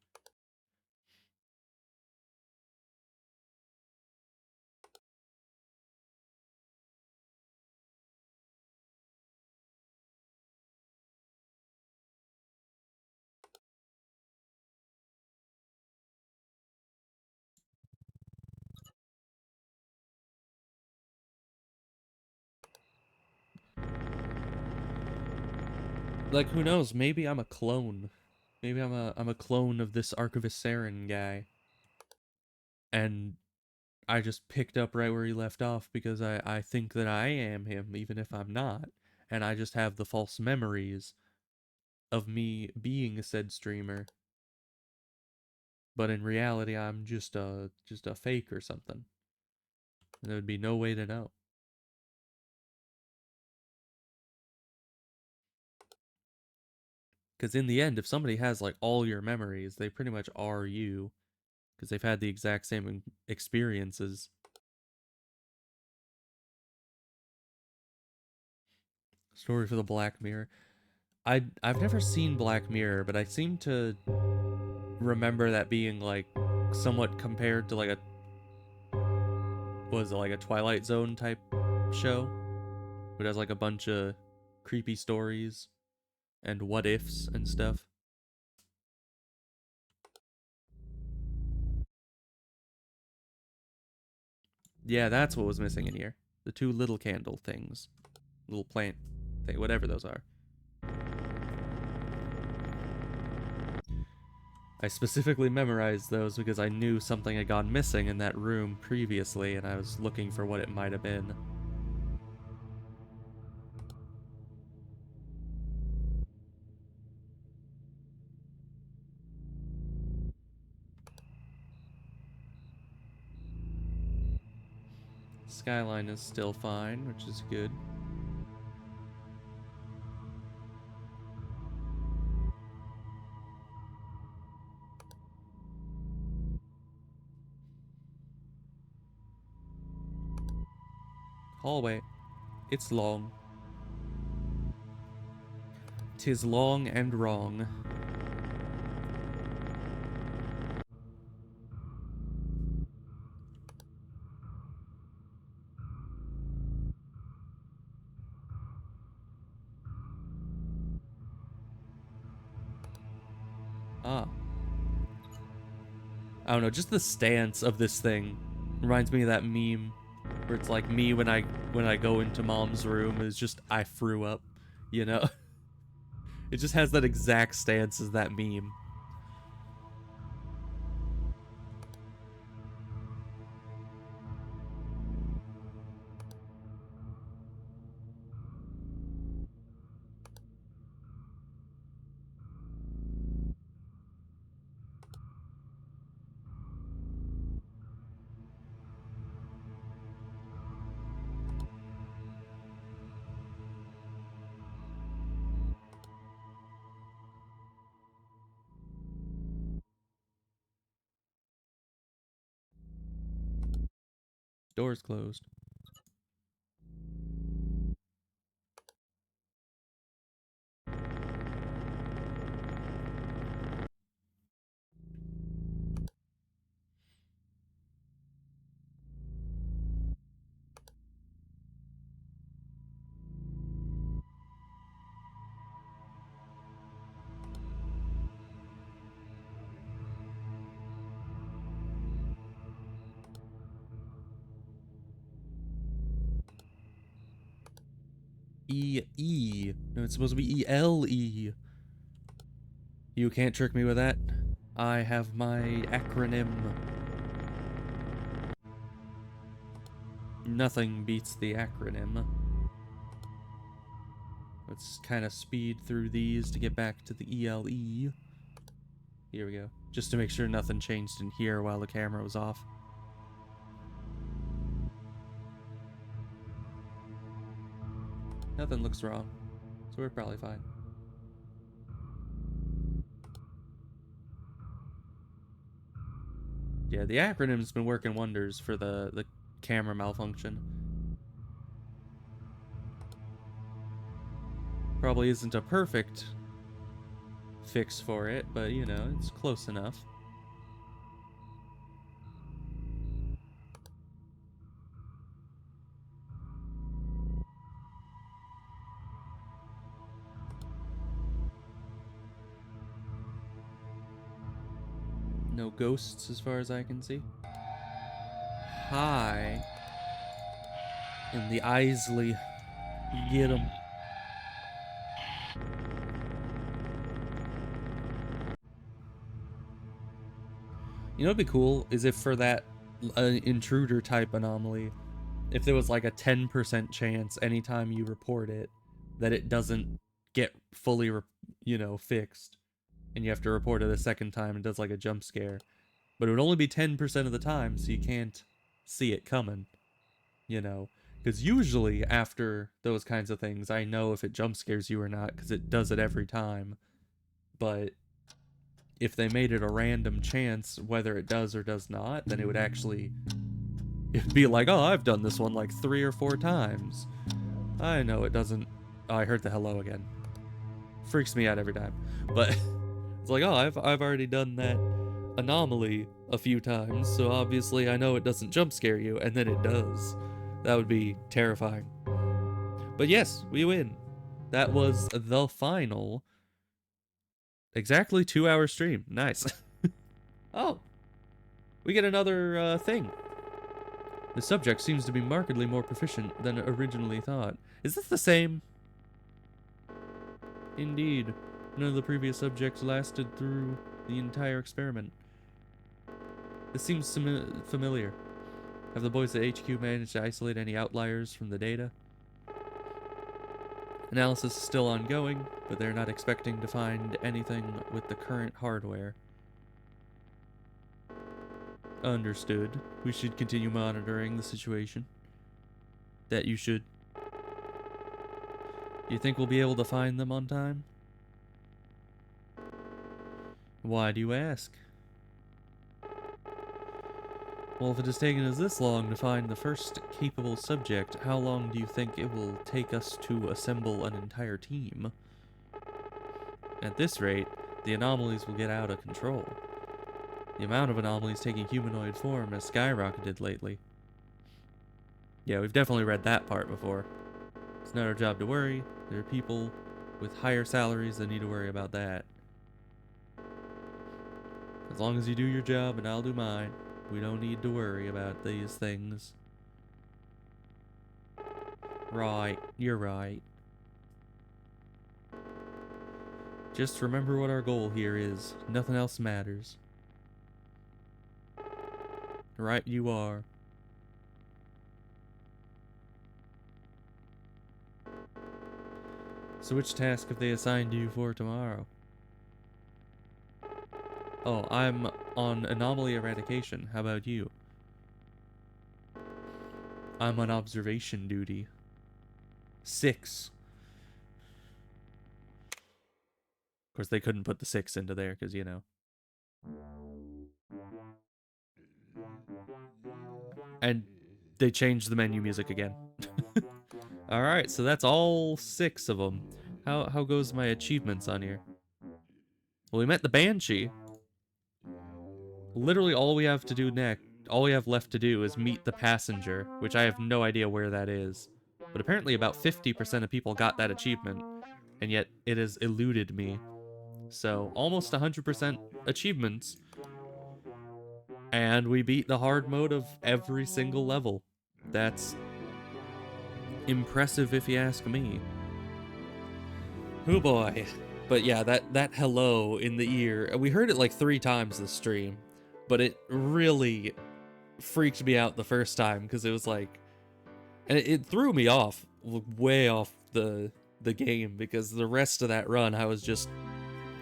Like, who knows? Maybe I'm a clone. Maybe I'm a clone of this Archivist Saren guy, and I just picked up right where he left off because I think that I am him, even if I'm not. And I just have the false memories of me being a said streamer. But in reality, I'm just a fake or something. And there would be no way to know. Because in the end, if somebody has like all your memories, they pretty much are you. Because they've had the exact same experiences. Story for the Black Mirror. I've never seen Black Mirror, but I seem to remember that being like somewhat compared to like a was it like a Twilight Zone type show, which has like a bunch of creepy stories and what ifs and stuff. Yeah, that's what was missing in here. The two little candle things, little plant thing, whatever those are. I specifically memorized those because I knew something had gone missing in that room previously, and I was looking for what it might have been. Skyline is still fine, which is good. Hallway. It's long. 'Tis long and wrong. Ah. I don't know, just the stance of this thing reminds me of that meme where it's like me when I go into mom's room is just I threw up, you know? It just has that exact stance as that meme. Door's closed. E. No, it's supposed to be E-L-E. You can't trick me with that. I have my acronym. Nothing beats the acronym. Let's kind of speed through these to get back to the ELE. Here we go. Just to make sure nothing changed in here while the camera was off. Nothing looks wrong, so we're probably fine. Yeah, the acronym's been working wonders for the camera malfunction. Probably isn't a perfect fix for it, but you know, it's close enough. No ghosts as far as I can see. Hi. In the Isley. Get 'em. You know what'd be cool is if for that intruder type anomaly, if there was like a 10% chance anytime you report it that it doesn't get fully, fixed, and you have to report it a second time and does like a jump scare. But it would only be 10% of the time, so you can't see it coming, you know? Because usually after those kinds of things, I know if it jump scares you or not, because it does it every time. But if they made it a random chance whether it does or does not, then it would actually it'd be like, oh, I've done this one like 3 or 4 times. I know it doesn't. Oh, I heard the hello again. Freaks me out every time. But it's like, oh, I've already done that anomaly a few times, so obviously I know it doesn't jump scare you, and then it does. That would be terrifying. But yes, we win. That was the final. Exactly 2-hour stream. Nice. Oh, we get another thing. The subject seems to be markedly more proficient than originally thought. Is this the same? Indeed. None of the previous subjects lasted through the entire experiment. This seems familiar. Have the boys at HQ managed to isolate any outliers from the data? Analysis is still ongoing, but they're not expecting to find anything with the current hardware. Understood. We should continue monitoring the situation. That you should. You think we'll be able to find them on time? Why do you ask? Well, if it has taken us this long to find the first capable subject, how long do you think it will take us to assemble an entire team? At this rate, the anomalies will get out of control. The amount of anomalies taking humanoid form has skyrocketed lately. Yeah, we've definitely read that part before. It's not our job to worry. There are people with higher salaries that need to worry about that. As long as you do your job and I'll do mine, we don't need to worry about these things. Right, you're right. Just remember what our goal here is. Nothing else matters. Right you are. So which task have they assigned you for tomorrow? Oh, I'm on anomaly eradication. How about you? I'm on observation duty. 6. Of course, they couldn't put the 6 into there because, you know. And they changed the menu music again. Alright, so that's all 6 of them. How goes my achievements on here? Well, we met the Banshee. Literally all we have to do next, all we have left to do is meet the passenger, which I have no idea where that is. But apparently about 50% of people got that achievement, and yet it has eluded me. So almost 100% achievements. And we beat the hard mode of every single level. That's impressive if you ask me. Oh boy. But yeah, that hello in the ear, we heard it like 3 times this stream, but it really freaked me out the first time because it was like, and it threw me off, way off the game, because the rest of that run I was just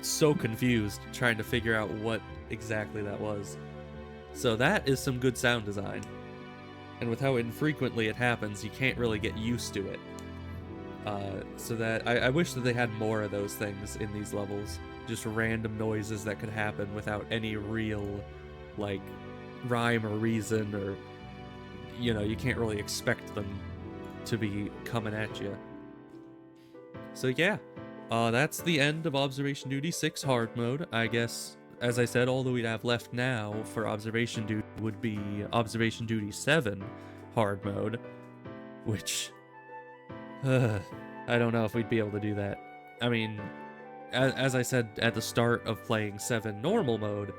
so confused trying to figure out what exactly that was. So that is some good sound design. And with how infrequently it happens, you can't really get used to it. So that I wish that they had more of those things in these levels. Just random noises that could happen without any real, like, rhyme or reason, or, you know, you can't really expect them to be coming at you. So yeah, that's the end of Observation Duty 6 Hard Mode. I guess, as I said, all that we'd have left now for Observation Duty would be Observation Duty 7 Hard Mode, which, I don't know if we'd be able to do that. I mean, as I said at the start of playing 7 Normal Mode,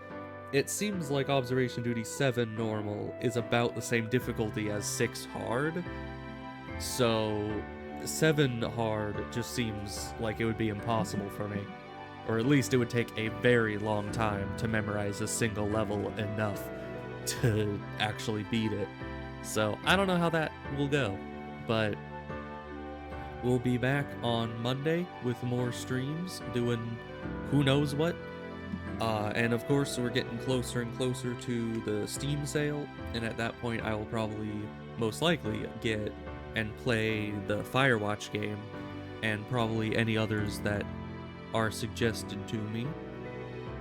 it seems like Observation Duty 7 Normal is about the same difficulty as 6 Hard, so 7 Hard just seems like it would be impossible for me. Or at least it would take a very long time to memorize a single level enough to actually beat it. So I don't know how that will go, but we'll be back on Monday with more streams, doing who knows what. And of course, we're getting closer and closer to the Steam sale, and at that point I will probably, most likely, get and play the Firewatch game, and probably any others that are suggested to me,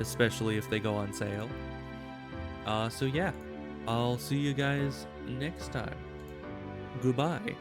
especially if they go on sale. So yeah, I'll see you guys next time. Goodbye.